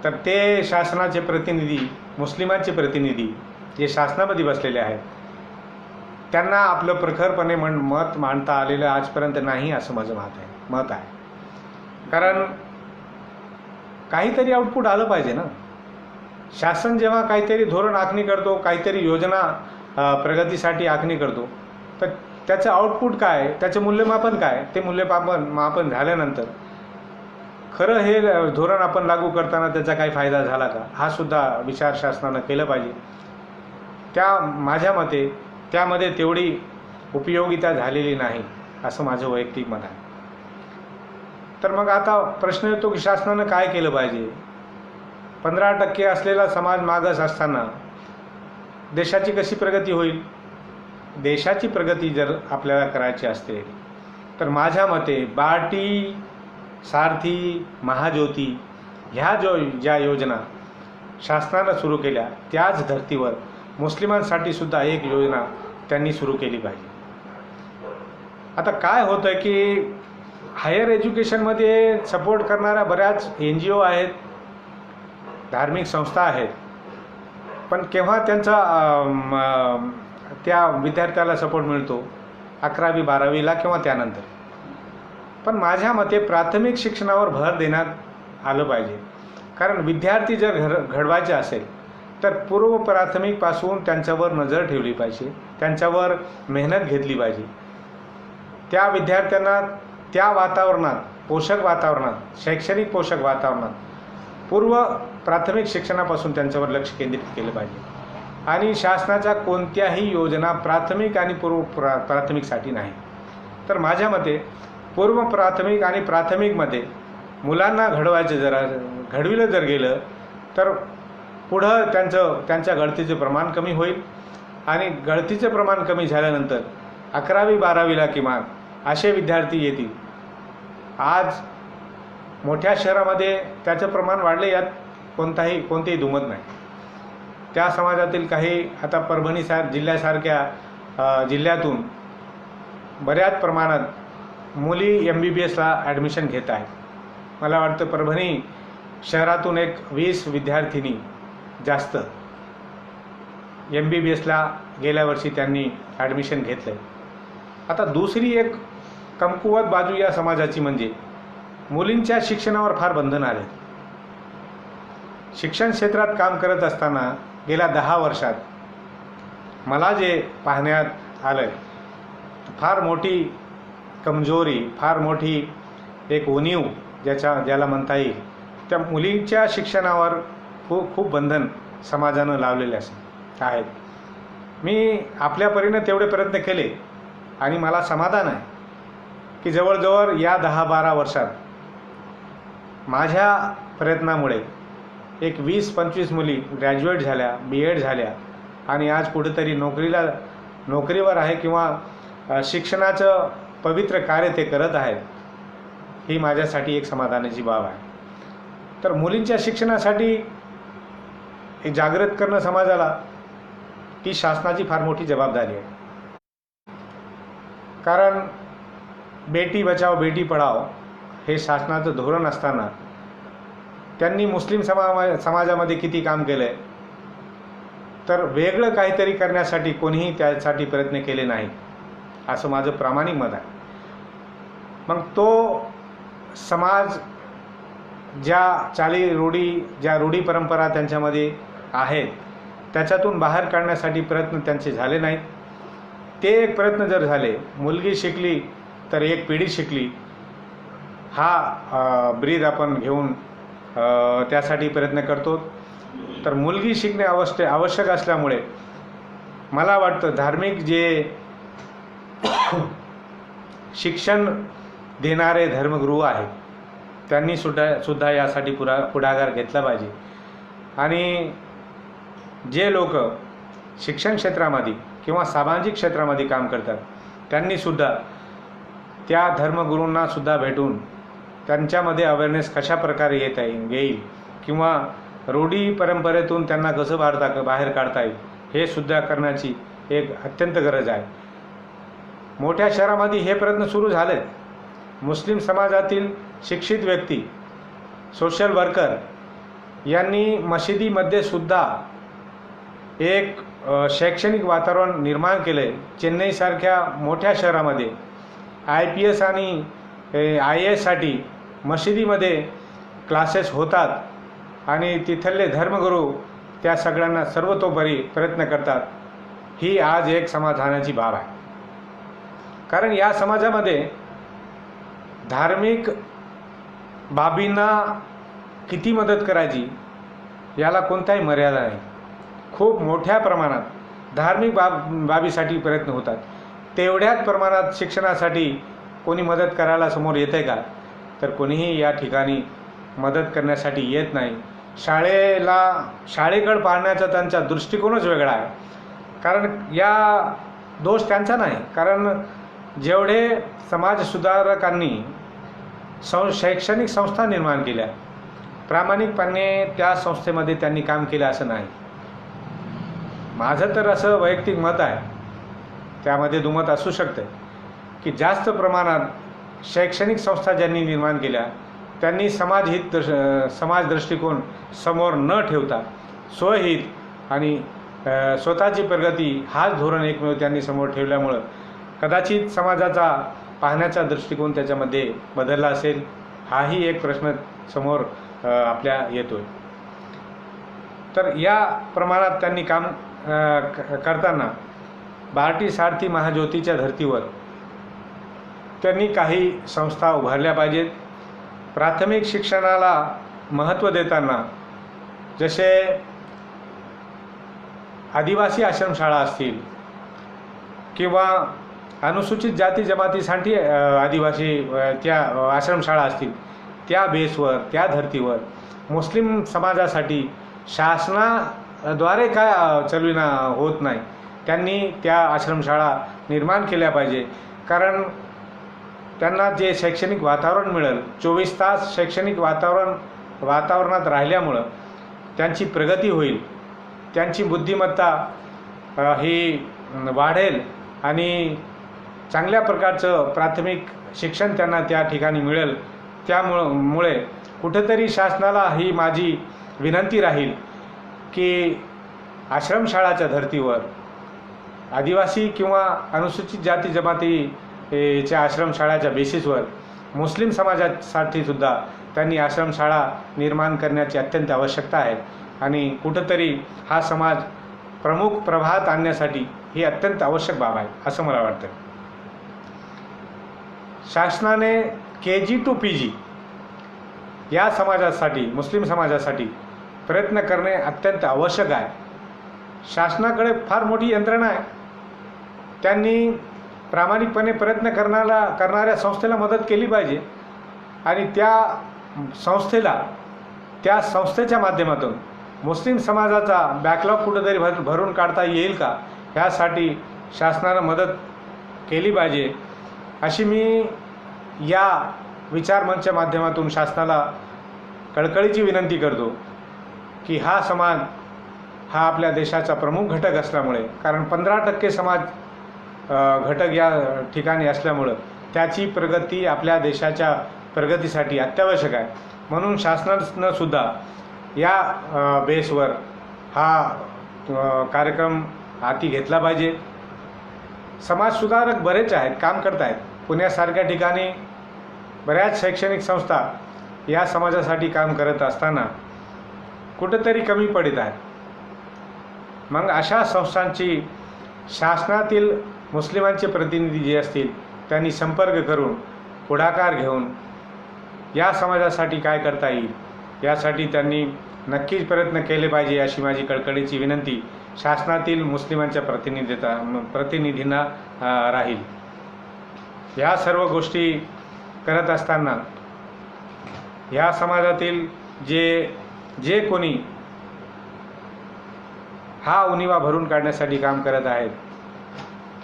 Speaker 2: तर ते शासनाचे प्रतिनिधी, मुस्लिमांचे प्रतिनिधी जे शासनामध्ये बसलेले आहेत, त्यांना आपलं प्रखरपणे मत मांडता आलेलं आजपर्यंत नाही असं माझं मत आहे. कारण काहीतरी आउटपुट आलं पाहिजे ना. शासन जेव्हा काहीतरी धोरण आखणी करतो, काहीतरी योजना प्रगतीसाठी आखणी करतो, तर त्याचं आउटपुट काय, त्याचं मूल्यमापन काय, ते मूल्यमापन झाल्यानंतर खरं हे धोरण आपण लागू करताना त्याचा काही फायदा झाला का, हा सुद्धा विचार शासनानं केलं पाहिजे. माझ्या मते त्यामध्ये तेवढी उपयोगिता झालेली नाही असं माझं वैयक्तिक मत आहे. तर मग आता प्रश्न येतो की शासनानं काय केलं पाहिजे. 15% असलेला समाज मागास असताना देशाची कशी प्रगती होईल. देशाची प्रगती जर आपल्याला करायची असते तर माझ्या मते बार्टी, सारथी, महाज्योती ह्या ज्या योजना शासनानं सुरू केल्या त्याच धर्तीवर मुस्लिमांसाठी सुद्धा एक योजना त्यांनी सुरू केली पाहिजे. आता काय होतं आहे की हायर एज्युकेशनमध्ये सपोर्ट करणाऱ्या बऱ्याच NGO आहेत, धार्मिक संस्था आहेत, पण केव्हा त्या विद्यार्थ्याला सपोर्ट मिळतो 11वी 12वीला किंवा त्यानंतर. पण माझ्या मते प्राथमिक शिक्षणावर भर देण्यात आलं पाहिजे. कारण विद्यार्थी जर घडवायचे असेल तर पूर्व प्राथमिकपासून त्यांच्यावर नजर ठेवली पाहिजे, त्यांच्यावर मेहनत घेतली पाहिजे. त्या विद्यार्थ्यांना त्या वातावरणात, पोषक वातावरणात, शैक्षणिक पोषक वातावरणात पूर्व प्राथमिक शिक्षणापासून त्यांच्यावर लक्ष केंद्रित केलं पाहिजे. आणि शासनाच्या कोणत्याही योजना प्राथमिक आणि पूर्व प्राथमिकसाठी नाही. तर माझ्या मते पूर्व प्राथमिक आणि प्राथमिकमध्ये मुलांना घडविलं जर गेलं तर पुढं त्यांच्या गळतीचे प्रमाण कमी होईल. आणि गळतीचे प्रमाण कमी झाल्यानंतर 11वी 12वीला किमान असे विद्यार्थी येतील. आज मोठ्या शहरामध्ये त्याचं प्रमाण वाढले, यात कोणतेही दुमत नाही. त्या समाजातील काही आता परभणी जिल्ह्यासारख्या जिल्ह्यातून बऱ्याच प्रमाणात मुली MBBSला ॲडमिशन घेत आहेत. मला वाटतं परभणी शहरातून एक 20 विद्यार्थिनी जास्त MBBSला गेल्या वर्षी त्यांनी ॲडमिशन घेतलं. आता दुसरी एक कमकुवत बाजू या समाजाची म्हणजे मुलींच्या शिक्षणावर फार बंधन आले. शिक्षण क्षेत्रात काम करत असताना गेल्या 10 वर्षात मला जे पाहण्यात आलं फार मोठी कमजोरी, फार मोठी एक उणीव ज्याला म्हणता येईल, त्या मुलींच्या शिक्षणावर खूप बंधन समाजानं लावलेले आहेत. मी आपल्या परीने तेवढे प्रयत्न केले आणि मला समाधान आहे की जवळजवळ या 10-12 वर्षात माझ्या प्रयत्नामुळे एक 20-25 मुली ग्रॅज्युएट झाल्या, BEd झाल्या आणि आज कुठेतरी नोकरीवर आहे किंवा शिक्षणाचं पवित्र कार्य ते करत आहेत. ही माझ्यासाठी एक समाधानाची बाब आहे. तर मुलींच्या शिक्षणासाठी जागृत करणं समाजाला ही शासनाची फार मोठी जबाबदारी आहे. कारण बेटी बचाओ बेटी पढाओ हे शासनाचं धोरण असताना त्यांनी मुस्लिम समाजामध्ये किती काम केलं आहे. तर वेगळं काहीतरी करण्यासाठी कोणीही त्यासाठी प्रयत्न केले नाही, असं माझं प्रामाणिक मत आहे. मग तो समाज ज्या रूढी परंपरा त्यांच्यामध्ये आहेत त्याच्यातून बाहेर काढण्यासाठी प्रयत्न त्यांचे झाले नाहीत. ते एक प्रयत्न जर झाले, मुलगी शिकली तर एक पिढी शिकली, हा ब्रीद आपण घेऊन त्यासाठी प्रयत्न करतो. तर मुलगी शिकणे आवश्यक असल्यामुळे मला वाटतं धार्मिक जे शिक्षण देणारे धर्मगुरू आहेत त्यांनी सुद्धा यासाठी पुढाकार घेतला पाहिजे. आणि जे लोक शिक्षण क्षेत्रामध्ये किंवा सामाजिक क्षेत्रामध्ये काम करतात त्यांनीसुद्धा त्या धर्मगुरूंना सुद्धा भेटून त्यांच्यामध्ये अवेअरनेस कशा प्रकारे येईल किंवा रूढी परंपरेतून त्यांना कसं बाहेर काढता येईल हे सुद्धा करण्याची एक अत्यंत गरज आहे. मोठ्या शहरामध्ये हे प्रयत्न सुरू झालेत. मुस्लिम समाजातील शिक्षित व्यक्ती, सोशल वर्कर यांनी मशिदीमध्ये सुद्धा एक शैक्षणिक वातावरण निर्माण केले. चेन्नईसारख्या मोठ्या शहरामध्ये IPS आणि IASसाठी मशिदीमध्ये क्लासेस होतात आणि तिथले धर्मगुरू त्या सगळ्यांना सर्वतोपरी प्रयत्न करतात. ही आज एक समाधानाची बाब आहे. कारण या समाजामध्ये धार्मिक बाबींना किती मदत करायची याला कोणताही मर्यादा नाही. खूप मोठ्या प्रमाणात धार्मिक बाबीसाठी प्रयत्न होतात. तेवढ्याच प्रमाणात शिक्षणासाठी कोणी मदत करायला समोर येते का? तर कोणीही या ठिकाणी मदत करण्यासाठी येत नाही. शाळेकडे पाहण्याचा त्यांचा दृष्टिकोनच वेगळा आहे. कारण या दोष त्यांचा नाही, कारण जेवढे समाजसुधारकांनी शैक्षणिक संस्था निर्माण केल्या, प्रामाणिकपणे त्या संस्थेमध्ये त्यांनी काम केलं असं नाही. माझं तर असं वैयक्तिक मत आहे, त्यामध्ये दुमत असू शकते, की जास्त प्रमाणात शैक्षणिक संस्था ज्यांनी निर्माण केल्या त्यांनी समाज दृष्टिकोन समोर न ठेवता स्वहित आणि स्वतःची प्रगती हाच धोरण एकमेव त्यांनी समोर ठेवल्यामुळं कदाचित समाजाचा पाहण्याचा दृष्टिकोन त्याच्यामध्ये बदलला असेल. हाही एक प्रश्न समोर आपल्या येतोय. तर या प्रमाणात त्यांनी काम करताना बार्टी सारथी महाज्योतीच्या धर्तीवर त्यांनी काही संस्था उभारल्या पाहिजेत. प्राथमिक शिक्षणाला महत्त्व देताना जसे आदिवासी आश्रमशाळा असतील किंवा अनुसूचित जाती जमातीसाठी आदिवासी त्या आश्रमशाळा असतील, त्या बेसवर त्या धर्तीवर मुस्लिम समाजासाठी शासनाद्वारे काय चालविणं होत नाही, त्यांनी त्या आश्रमशाळा निर्माण केल्या पाहिजे. कारण त्यांना जे शैक्षणिक वातावरण मिळेल, 24 तास शैक्षणिक वातावरणात राहिल्यामुळं त्यांची प्रगती होईल, त्यांची बुद्धिमत्ता ही वाढेल आणि चांगल्या प्रकारचं प्राथमिक शिक्षण त्यांना त्या ठिकाणी मिळेल. त्यामुळे कुठेतरी शासनाला ही माझी विनंती राहील की आश्रमशाळाच्या धर्तीवर आदिवासी किंवा अनुसूचित जाती जमातीच्या आश्रमशाळाच्या बेसिसवर मुस्लिम समाजासाठी सुद्धा त्यांनी आश्रमशाळा निर्माण करण्याची अत्यंत आवश्यकता आहे. आणि कुठंतरी हा समाज प्रमुख प्रवाहात आणण्यासाठी ही अत्यंत आवश्यक बाब आहे असं मला वाटतं. शासनाने KG to PG या समाजासाठी, मुस्लिम समाजासाठी प्रयत्न करणे अत्यंत आवश्यक आहे. शासनाकडे फार मोठी यंत्रणा आहे. त्यांनी प्रामाणिकपणे प्रयत्न करणाऱ्या संस्थेला मदत केली पाहिजे आणि त्या संस्थेच्या माध्यमातून मुस्लिम समाजाचा बॅकलॉग कुठेतरी भरून काढता येईल का ह्यासाठी शासनानं मदत केली पाहिजे अशी मी या विचारमंचच्या माध्यमातून शासनाला कळकळीची विनंती करतो की हा समाज हा आपल्या देशाचा प्रमुख घटक असल्यामुळे, कारण 15% समाज घटक या ठिकाणी असल्यामुळं त्याची प्रगती आपल्या देशाच्या प्रगतीसाठी अत्यावश्यक आहे. म्हणून शासनानं सुद्धा या बेसवर हा कार्यक्रम हाती घेतला पाहिजे. समाजसुधारक बरेच आहेत, काम करत आहेत. पुण्यासारख्या ठिकाणी बऱ्याच शैक्षणिक संस्था या समाजासाठी काम करत असताना कुठेतरी कमी पडत आहेत. मग अशा संस्थांची शासनातील मुस्लिमांचे प्रतिनिधी जे असतील त्यांनी संपर्क करून पुढाकार घेऊन या समाजासाठी काय करता येईल यासाठी त्यांनी नक्कीच प्रयत्न केले पाहिजे, अशी माझी कळकळीची विनंती शासनातील मुस्लिमांच्या प्रतिनिधींना राहील. या सर्व गोष्टी करत असताना या समाजातील जे कोणी हा उणिवा भरून काढण्यासाठी काम करत आहेत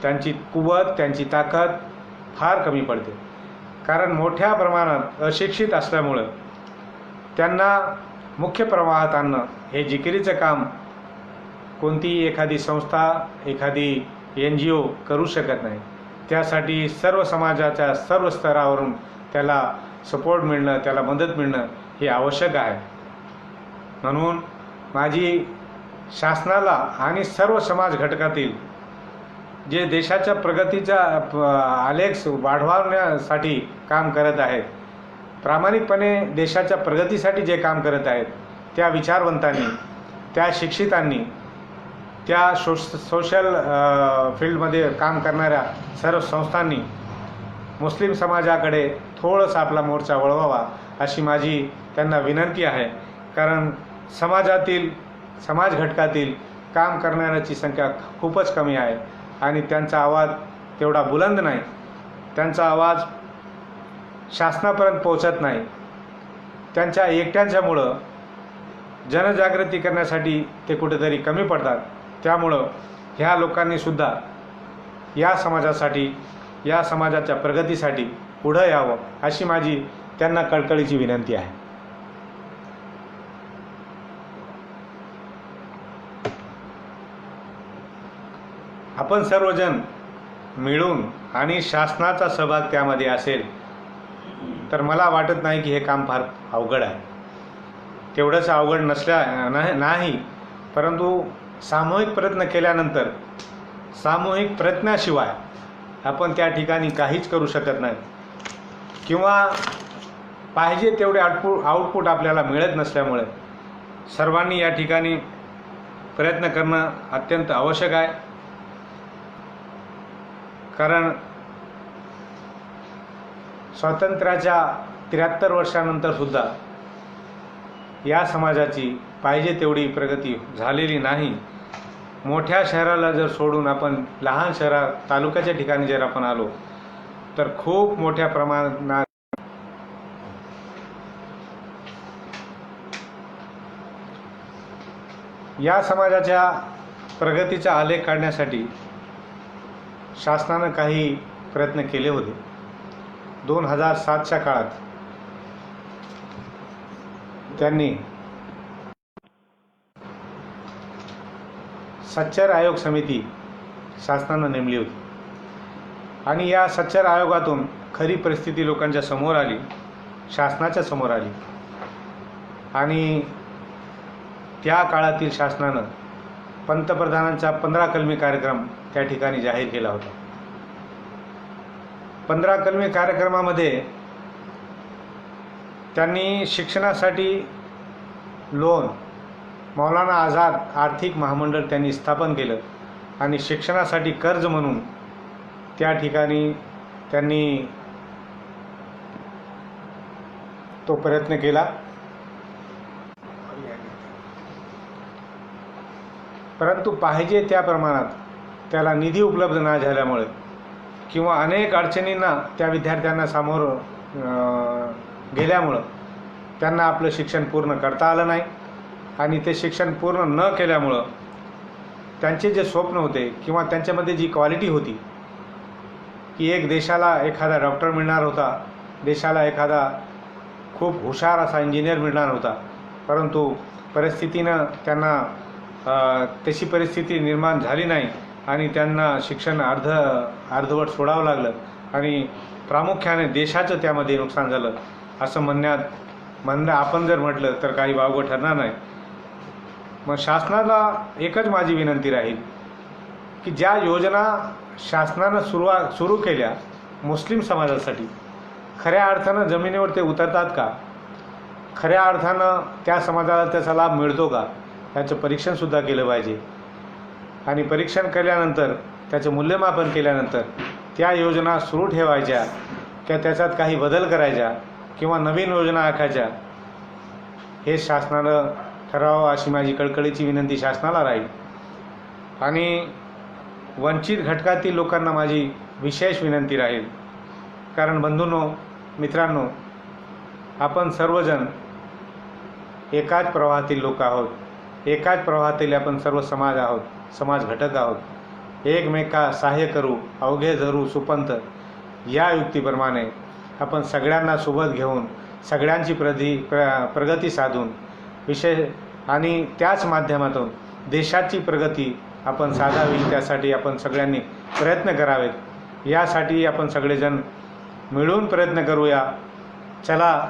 Speaker 2: त्यांची कुवत, त्यांची ताकद फार कमी पडते. कारण मोठ्या प्रमाणात अशिक्षित असल्यामुळं त्यांना मुख्य प्रवाहात आणणं हे जिकिरीचं काम कोणतीही एखादी संस्था, एखादी NGO करू शकत नाही. त्यासाठी सर्व समाजाच्या सर्व स्तरावरून त्याला सपोर्ट मिळणं, त्याला मदत मिळणं हे आवश्यक आहे. म्हणून माझी शासनाला आणि सर्व समाज घटकातील जे देशाच्या प्रगतीचा आलेख वाढवण्यासाठी काम करत आहेत, प्रामाणिकपणे देशाच्या प्रगतीसाठी जे काम करत आहेत, त्या विचारवंतांनी, त्या शिक्षितांनी, त्या सोशल फील्डमध्ये काम करणाऱ्या सर्व संस्थांनी मुस्लिम समाजाकडे थोडंसं आपला मोर्चा वळवावा अशी माझी त्यांना विनंती आहे. कारण समाज घटकातील काम करणाऱ्याची संख्या खूपच कमी आहे आणि त्यांचा आवाज तेवढा बुलंद नाही, त्यांचा आवाज शासनापर्यंत पोहोचत नाही. त्यांच्या एकट्यांच्यामुळं जनजागृती करण्यासाठी ते कुठेतरी कमी पडतात. त्यामुळं ह्या लोकांनीसुद्धा या समाजासाठी, या समाजाच्या प्रगतीसाठी पुढं यावं अशी माझी त्यांना कळकळीची विनंती आहे. आपण सर्वजण मिळून आणि शासनाचा सहभाग त्यामध्ये असेल तर मला वाटत नाही की हे काम फार अवघड आहे. तेवढंच अवघड नाही, परंतु सामूहिक प्रयत्न केल्यानंतर, सामूहिक प्रयत्नाशिवाय आपण त्या ठिकाणी काहीच करू शकत नाही किंवा पाहिजे तेवढे आउटपुट आपल्याला मिळत नसल्यामुळे सर्वांनी या ठिकाणी प्रयत्न करणं अत्यंत आवश्यक आहे. कारण स्वातंत्र्याच्या 73 वर्षानंतरसुद्धा या समाजाची पाहिजे तेवढी प्रगती झालेली नाही. मोठ्या शहराला जर सोडून आपण लहान शहरात, तालुक्याच्या ठिकाणी जर आपण आलो तर खूप मोठ्या प्रमाणात या समाजाच्या प्रगतीचा आलेख काढण्यासाठी शासनानं काही प्रयत्न केले होते. 2007च्या काळात त्यांनी सच्चर आयोग समिती शासनानं नेमली होती आणि या सच्चर आयोगातून खरी परिस्थिती लोकांच्या समोर आली, शासनाच्या समोर आली आणि त्या काळातील शासनानं पंतप्रधानांचा 15 कलमी कार्यक्रम त्या ठिकाणी जाहीर केला होता. 15 कलमी कार्यक्रमामध्ये त्यांनी शिक्षणासाठी लोन, मौलाना आझाद आर्थिक महामंडळ त्यांनी स्थापन केलं आणि शिक्षणासाठी कर्ज म्हणून त्या ठिकाणी त्यांनी तो प्रयत्न केला. परंतु पाहिजे त्या प्रमाणात त्याला निधी उपलब्ध न झाल्यामुळे किंवा अनेक अडचणींना त्या विद्यार्थ्यांना सामोर गेल्यामुळं त्यांना आपलं शिक्षण पूर्ण करता आलं नाही आणि ते शिक्षण पूर्ण न केल्यामुळं त्यांचे जे स्वप्न होते किंवा त्यांच्यामध्ये जी क्वालिटी होती की एक देशाला एखादा डॉक्टर मिळणार होता, देशाला एखादा खूप हुशार असा इंजिनियर मिळणार होता, परंतु परिस्थितीनं त्यांना तशी परिस्थिती निर्माण झाली नाही आणि त्यांना शिक्षण अर्धवट सोडावं लागलं आणि प्रामुख्याने देशाचं त्यामध्ये नुकसान झालं असं म्हणणं आपण जर म्हटलं तर काही वावगं ठरणार नाही. मग शासनाला एकच माझी विनंती राहील की ज्या योजना शासनानं सुरू केल्या मुस्लिम समाजासाठी, खऱ्या अर्थानं जमिनीवर ते उतरतात का, खऱ्या अर्थानं त्या समाजाला त्याचा लाभ मिळतो का, याचं परीक्षणसुद्धा केलं पाहिजे. आणि परीक्षण केल्यानंतर त्याचं मूल्यमापन केल्यानंतर त्या योजना सुरू ठेवायच्या किंवा त्याच्यात काही बदल करायच्या किंवा नवीन योजना आखायच्या, हे शासनानं ठरावं अशी माझी कळकळीची विनंती शासनाला राहील. आणि वंचित घटकातील लोकांना माझी विशेष विनंती राहील, कारण बंधूंनो, मित्रांनो, आपण सर्वजण एकाच प्रवाहातील लोक आहोत, एकाच प्रवाहातील आपण सर्व समाज आहोत, समाज घटक आहोत. एकमेका सहाय्य करू, अवघे धरू सुपंथ, या युक्तीप्रमाणे आपण सगळ्यांना सोबत घेऊन सगळ्यांची प्रगती साधून विशेष आणि त्याच माध्यमातून देशाची प्रगती आपण साधावी, त्यासाठी आपण सगळ्यांनी प्रयत्न करावेत. यासाठी आपण सगळेजण मिळून प्रयत्न करूया. चला,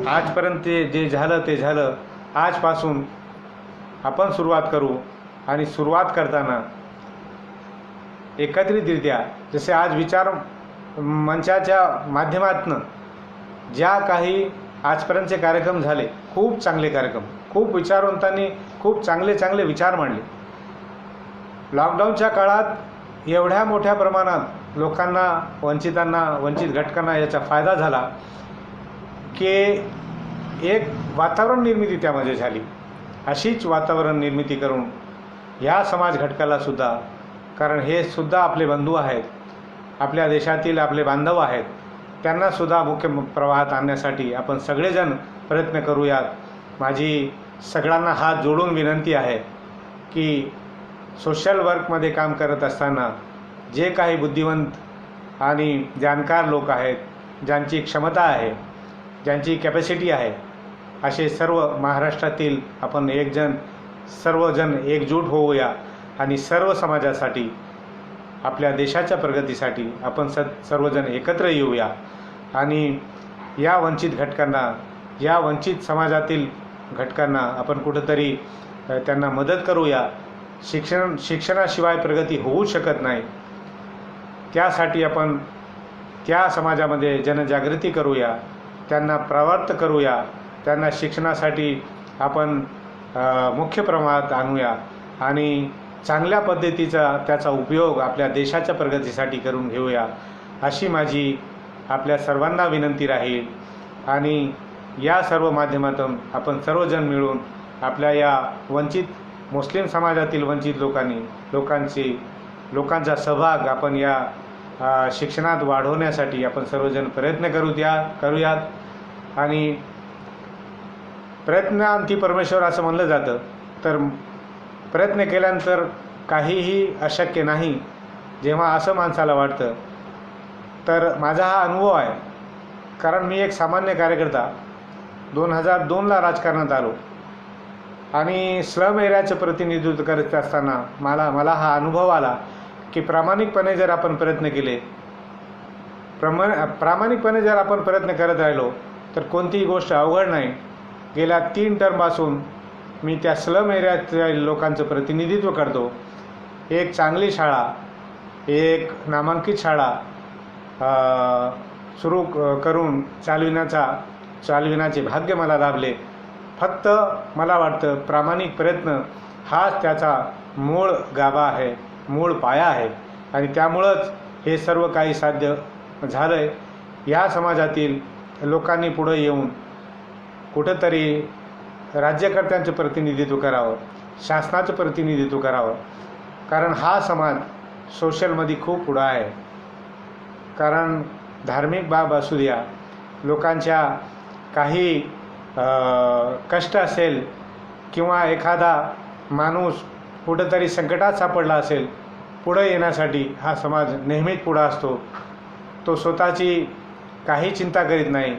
Speaker 2: आजपर्यंत जे झालं ते झालं, आजपासून आपण सुरुवात करू. आणि सुरुवात करताना एकत्रितरित्या, जसे आज विचार मंचाच्या माध्यमातून ज्या काही आजपर्यंतचे कार्यक्रम झाले, खूप चांगले कार्यक्रम, खूप विचारवंतांनी खूप चांगले चांगले विचार मांडले. लॉकडाऊनच्या काळात एवढ्या मोठ्या प्रमाणात लोकांना, वंचितांना, वंचित घटकांना याचा फायदा झाला की एक वातावरण निर्मिती त्यामध्ये झाली. अशीच वातावरण निर्मिती करून या समाज घटकालासुद्धा, कारण हे सुद्धा आपले बंधू आहेत, आपल्या देशातील आपले बांधव आहेत, त्यांनासुद्धा मुख्य प्रवाहात आणण्यासाठी आपण सगळेजण प्रयत्न करूयात. माझी सगळ्यांना हात जोडून विनंती आहे की सोशल वर्कमध्ये काम करत असताना जे काही बुद्धिवंत आणि जाणकार लोक आहेत, ज्यांची क्षमता आहे, ज्यांची कॅपॅसिटी आहे, असे सर्व महाराष्ट्रातील आपण सर्वजण एकजूट होऊया आणि सर्व समाजासाठी, आपल्या देशाच्या प्रगतीसाठी आपण सर्वजण एकत्र येऊया. आणि या वंचित घटकांना, या वंचित समाजातील घटकांना आपण कुठंतरी त्यांना मदत करूया. शिक्षणाशिवाय प्रगती होऊ शकत नाही. त्यासाठी आपण त्या समाजामध्ये जनजागृती करूया, त्यांना प्रवृत्त करूया, त्यांना शिक्षणासाठी आपण मुख्य प्रमाणात आणूया आणि चांगल्या पद्धतीचा त्याचा उपयोग आपल्या देशाच्या प्रगतीसाठी करून घेऊया, अशी माझी आपल्या सर्वांना विनंती राहील. आणि या सर्व माध्यमातून आपण सर्वजण मिळून आपल्या या वंचित मुस्लिम समाजातील वंचित लोकांचा सहभाग आपण या शिक्षणात वाढवण्यासाठी आपण सर्वजण प्रयत्न करूयात. आणि प्रयत्नांती परमेश्वर असं म्हणलं जातं, तर प्रयत्न केल्यानंतर काहीही अशक्य नाही. जेव्हा असं माणसाला वाटतं, तर माझा हा अनुभव आहे. कारण मी एक सामान्य कार्यकर्ता 2002ला राजकारणात आलो आणि स्लम एरियाचं प्रतिनिधित्व करत असताना मला हा अनुभव आला की प्रामाणिकपणे जर आपण प्रयत्न केले, प्रामाणिकपणे जर आपण प्रयत्न करत राहिलो, तर कोणतीही गोष्ट अवघड नाही. गेल्या 3 टर्मपासून मी त्या स्लम एरियाच्या लोकांचं प्रतिनिधित्व करतो. एक चांगली शाळा, एक नामांकित शाळा सुरू करून चालविण्याचे भाग्य मला लाभले. फक्त मला वाटतं प्रामाणिक प्रयत्न हाच त्याचा मूळ गाभा आहे, मूळ पाया आहे. आणि त्यामुळंच हे सर्व काही साध्य झालं आहे. या समाजातील लोकांनी पुढे येऊन कुठंतरी राज्यकर्त्यांचं प्रतिनिधित्व करावं, शासनाचं प्रतिनिधित्व करावं. कारण हा समाज सोशलमध्ये खूप पुढं आहे. कारण धार्मिक बाब असू द्या, लोकांच्या काही कष्ट असेल किंवा एखादा माणूस कुठंतरी संकटात सापडला असेल, पुढं येण्यासाठी हा समाज नेहमीच पुढं असतो. तो स्वतःची काही चिंता करीत नाही.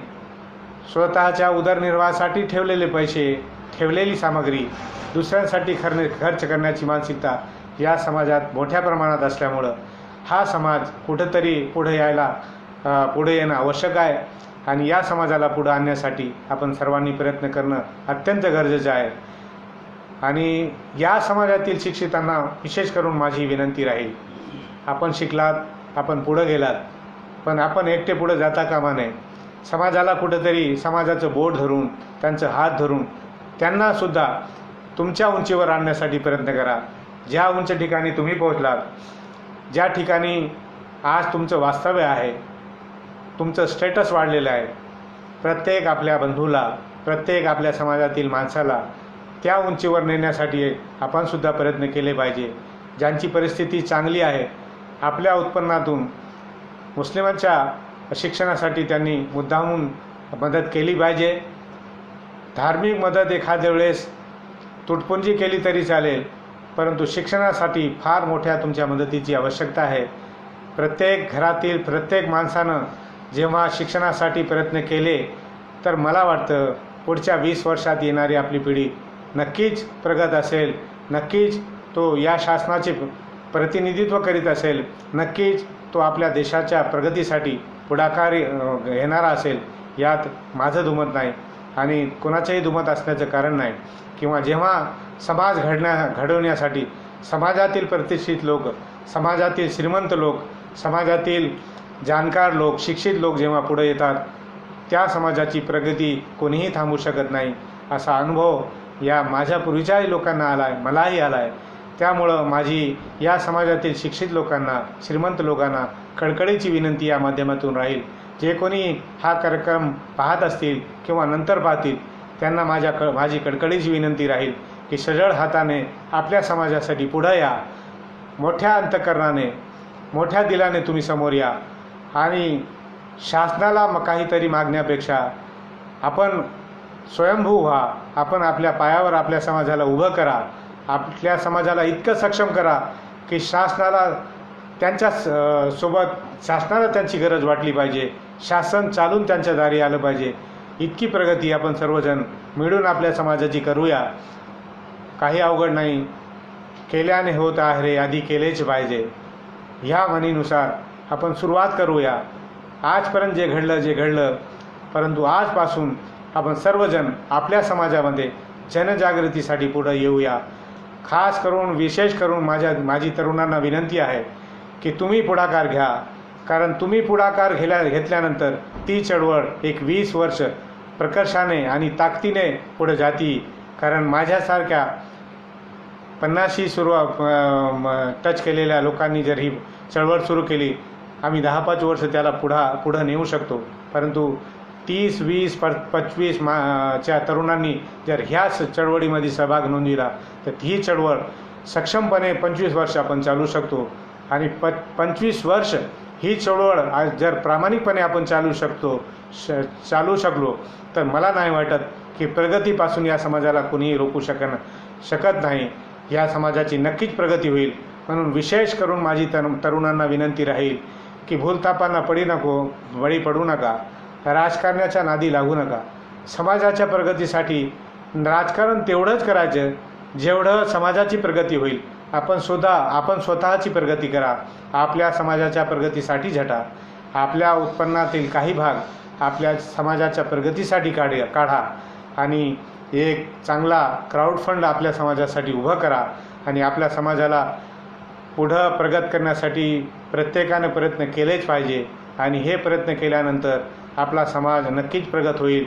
Speaker 2: स्वतःच्या उदरनिर्वाहासाठी ठेवलेले पैसे, ठेवलेली सामग्री दुसऱ्यांसाठी खर्च करण्याची मानसिकता या समाजात मोठ्या प्रमाणात असल्यामुळं हा समाज कुठंतरी पुढे येणं आवश्यक आहे. आणि या समाजाला पुढं आणण्यासाठी आपण सर्वांनी प्रयत्न करणं अत्यंत गरजेचं आहे. आणि या समाजातील शिक्षितांना विशेष करून माझी विनंती राहील, आपण शिकलात, आपण पुढं गेलात, पण आपण एकटे पुढं जाता कामा नये. समाजाला कुठंतरी समाजाचं बोट धरून, त्यांचं हात धरून त्यांनासुद्धा तुमच्या उंचीवर आणण्यासाठी प्रयत्न करा. ज्या उंच ठिकाणी तुम्ही पोहोचलात, ज्या ठिकाणी आज तुमचं वास्तव्य आहे, तुमचं स्टेटस वाढलेलं आहे, प्रत्येक आपल्या बंधूला, प्रत्येक आपल्या समाजातील माणसाला त्या उंचीवर नेण्यासाठी आपणसुद्धा प्रयत्न केले पाहिजे. ज्यांची परिस्थिती चांगली आहे, आपल्या उत्पन्नातून मुस्लिमांच्या शिक्षणासाठी त्यांनी मुद्दामून मदत केली पाहिजे. धार्मिक मदत एखाद्या वेळेस तुटपुंजी केली तरी चालेल, परंतु शिक्षणासाठी फार मोठ्या तुमच्या मदतीची आवश्यकता आहे. प्रत्येक घरातील प्रत्येक माणसानं जेव्हा शिक्षणासाठी प्रयत्न केले तर मला वाटतं पुढच्या 20 वर्षात येणारी आपली पिढी नक्कीच प्रगत असेल, नक्कीच तो या शासनाचे प्रतिनिधित्व करीत असेल, नक्कीच तो आपल्या देशाच्या प्रगतीसाठी पुढाकार घेणारा असेल. यात माझं दुमत नाही आणि कोणाचंही दुमत असण्याचं कारण नाही. किंवा जेव्हा समाज घडवण्यासाठी समाजातील प्रतिष्ठित लोक, समाजातील श्रीमंत लोक, समाजातील जाणकार लोक, शिक्षित लोक जेव्हा पुढे येतात, त्या समाजाची प्रगती कोणीही थांबवू शकत नाही. असा अनुभव या माझ्या पूर्वीच्याही लोकांना आला आहे, मलाही आला आहे. त्यामुळं माझी या समाजातील शिक्षित लोकांना, श्रीमंत लोकांना कळकळीची विनंती या माध्यमातून राहील. जे कोणी हा कार्यक्रम पाहत असतील किंवा नंतर पाहतील त्यांना माझी कळकळीची विनंती राहील की सजळ हाताने आपल्या समाजासाठी पुढं या, मोठ्या अंतःकरणाने, मोठ्या दिलाने तुम्ही समोर या आणि शासनाला काहीतरी मागण्यापेक्षा आपण स्वयंभू व्हा. आपण आपल्या पायावर आपल्या समाजाला उभं करा, आपल्या समाजाला इतकं सक्षम करा की शासनाला शासनाला त्यांची गरज वाटली पाहिजे, शासन चालून त्यांच्या दारी आलं पाहिजे. इतकी प्रगती आपण सर्वजण मिळून आपल्या समाजाची करूया. काही अवघड नाही, केल्याने होत आहे रे, आधी केलेच पाहिजे. ह्या म्हणीनुसार आपण सुरुवात करूया. आजपर्यंत जे घडलं, परंतु आजपासून आपण सर्वजण आपल्या समाजामध्ये जनजागृतीसाठी पुढं येऊया. खास करून, विशेष करून माझी तरुणांना विनंती आहे की तुम्ही पुढाकार घ्या. कारण तुम्ही पुढाकार घेतल्यानंतर ती चळवळ एक 20 वर्ष प्रकर्षाने आणि ताकदीने पुढे जाती. कारण माझ्यासारख्या 50शी टच केलेल्या लोकांनी जर ही चळवळ सुरू केली, आम्ही 10-5 वर्ष त्याला पुढं नेऊ शकतो. परंतु 30, 20, 25 च्या तरुणांनी जर ह्याच चळवळीमध्ये सहभाग नोंदविला तर ही चळवळ सक्षमपणे 25 वर्ष आपण चालू शकतो. आणि 25 वर्ष ही चळवळ जर प्रामाणिकपणे आपण चालू शकलो तर मला नाही वाटत की प्रगतीपासून या समाजाला कोणीही रोखू शकत नाही. या समाजाची नक्कीच प्रगती होईल. म्हणून विशेष करून माझी तरुणांना विनंती राहील की भूलथापांना बळी पडू नका, राजकारणाच्या नादी लागू नका. समाजाच्या प्रगतीसाठी राजकारण तेवढंच करायचं जेवढं समाजाची प्रगती होईल. आपण स्वतःची प्रगती करा, आपल्या समाजाच्या प्रगतीसाठी झटा. आपल्या उत्पन्नातील काही भाग आपल्या समाजाच्या प्रगतीसाठी काढा आणि एक चांगला क्राऊड फंड आपल्या समाजासाठी उभं करा आणि आपल्या समाजाला पुढं प्रगत करण्यासाठी प्रत्येकाने प्रयत्न केलेच पाहिजे. आणि हे प्रयत्न केल्यानंतर आपला समाज नक्कीच प्रगत होईल.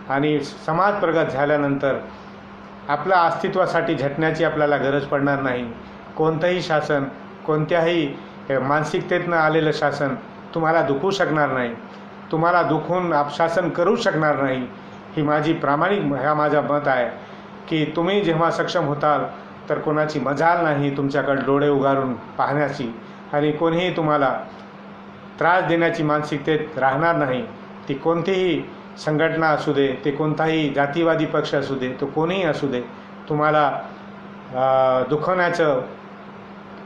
Speaker 2: आणि समाज प्रगत झाल्यानंतर आपल्या अस्तित्वासाठी झटण्याची आपल्याला गरज पडणार नाही. कोणतंही शासन, कोणत्याही मानसिकतेतनं आलेलं शासन तुम्हाला दुखवू शकणार नाही, तुम्हाला दुखवून शासन करू शकणार नाही. ही माझी माझं मत आहे की तुम्ही जेव्हा सक्षम होताल तर कोणाची मजाल नाही तुमच्याकडे डोळे उगारून पाहण्याची आणि कोणीही तुम्हाला त्रास देण्याची मानसिकतेत राहणार नाही. ती कोणतीही संघटना असू दे, ते कोणताही जातीवादी पक्ष असू दे, तो कोणीही असू दे, तुम्हाला दुखवण्याचं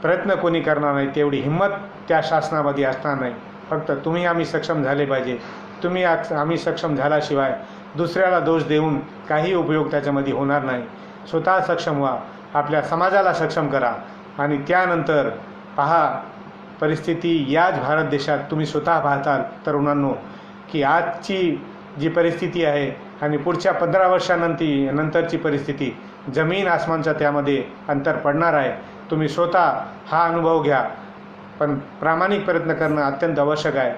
Speaker 2: प्रयत्न कोणी करणार नाही. तेवढी हिंमत त्या शासनामध्ये असणार नाही. फक्त आम्ही सक्षम झाले पाहिजे. आम्ही सक्षम झाल्याशिवाय दुसऱ्याला दोष देऊन काही उपयोग त्याच्यामध्ये होणार नाही. स्वतः सक्षम व्हा, आपल्या समाजाला सक्षम करा आणि त्यानंतर पहा परिस्थिती. याच भारत देशात तुम्ही स्वतः पाहताल तरुणांनो की आजची जी परिस्थिती आहे आणि पुढच्या 15 वर्षानंतरची परिस्थिती जमीन आसमानचा त्यामध्ये अंतर पडणार आहे. तुम्ही स्वतः हा अनुभव घ्या. पण प्रामाणिक प्रयत्न करणं अत्यंत आवश्यक आहे.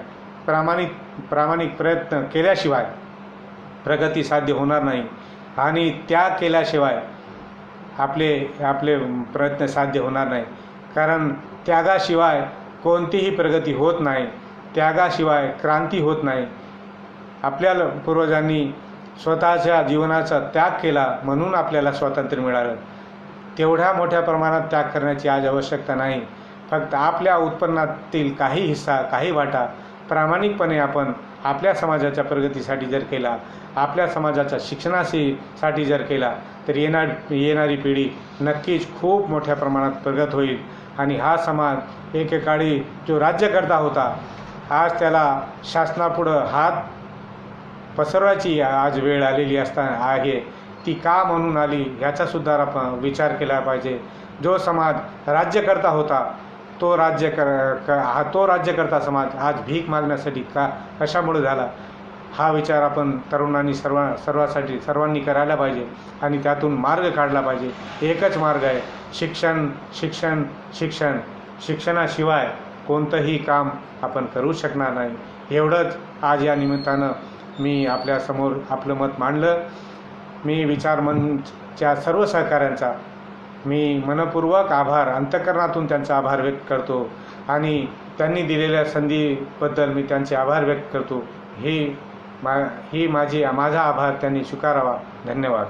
Speaker 2: प्रामाणिक प्रयत्न केल्याशिवाय प्रगती साध्य होणार नाही आणि त्या केल्याशिवाय आपले प्रयत्न साध्य होणार नाही. कारण त्यागाशिवाय कोणतीही प्रगती होत नाही. त्यागाशिवाय क्रांती होत नाही. आपल्या पूर्वजांनी स्वतःच्या जीवनाचा त्याग केला म्हणून आपल्याला स्वातंत्र्य मिळालं. तेवढ्या मोठ्या प्रमाणात त्याग करण्याची आज आवश्यकता नाही. फक्त आपल्या उत्पन्नातील काही हिस्सा, काही वाटा प्रामाणिकपणे आपण आपल्या समाजाच्या प्रगतीसाठी जर केला, आपल्या समाजाच्या शिक्षणासाठी जर केला, तर येणारी पिढी नक्कीच खूप मोठ्या प्रमाणात प्रगत होईल. आणि हा समाज एकेकाळी जो राज्यकर्ता होता, आज त्याला शासनापुढं हात पसरवायची आज वेळ आलेली आहे. ती का म्हणून आली ह्याचासुद्धा आपण विचार केला पाहिजे. जो समाज राज्यकर्ता होता तो राज्यकर्ता समाज आज भीक मागण्यासाठी कशामुळे झाला, हा विचार आपण तरुणांनी सर्वांनी करायला पाहिजे आणि त्यातून मार्ग काढला पाहिजे. एकच मार्ग आहे, शिक्षण शिक्षण शिक्षण. शिक्षणाशिवाय कोणतंही काम आपण करू शकणार नाही. एवढंच आज या निमित्तानं मी आपल्यासमोर आपलं मत मांडलं. मी विचार मंचच्या सर्व सहकाऱ्यांचा मी मनपूर्वक आभार, अंतःकरणातून त्यांचा आभार व्यक्त करतो आणि त्यांनी दिलेल्या संधीबद्दल मी त्यांचे आभार व्यक्त करतो. माझा आभार त्यांनी स्वीकारावा. धन्यवाद.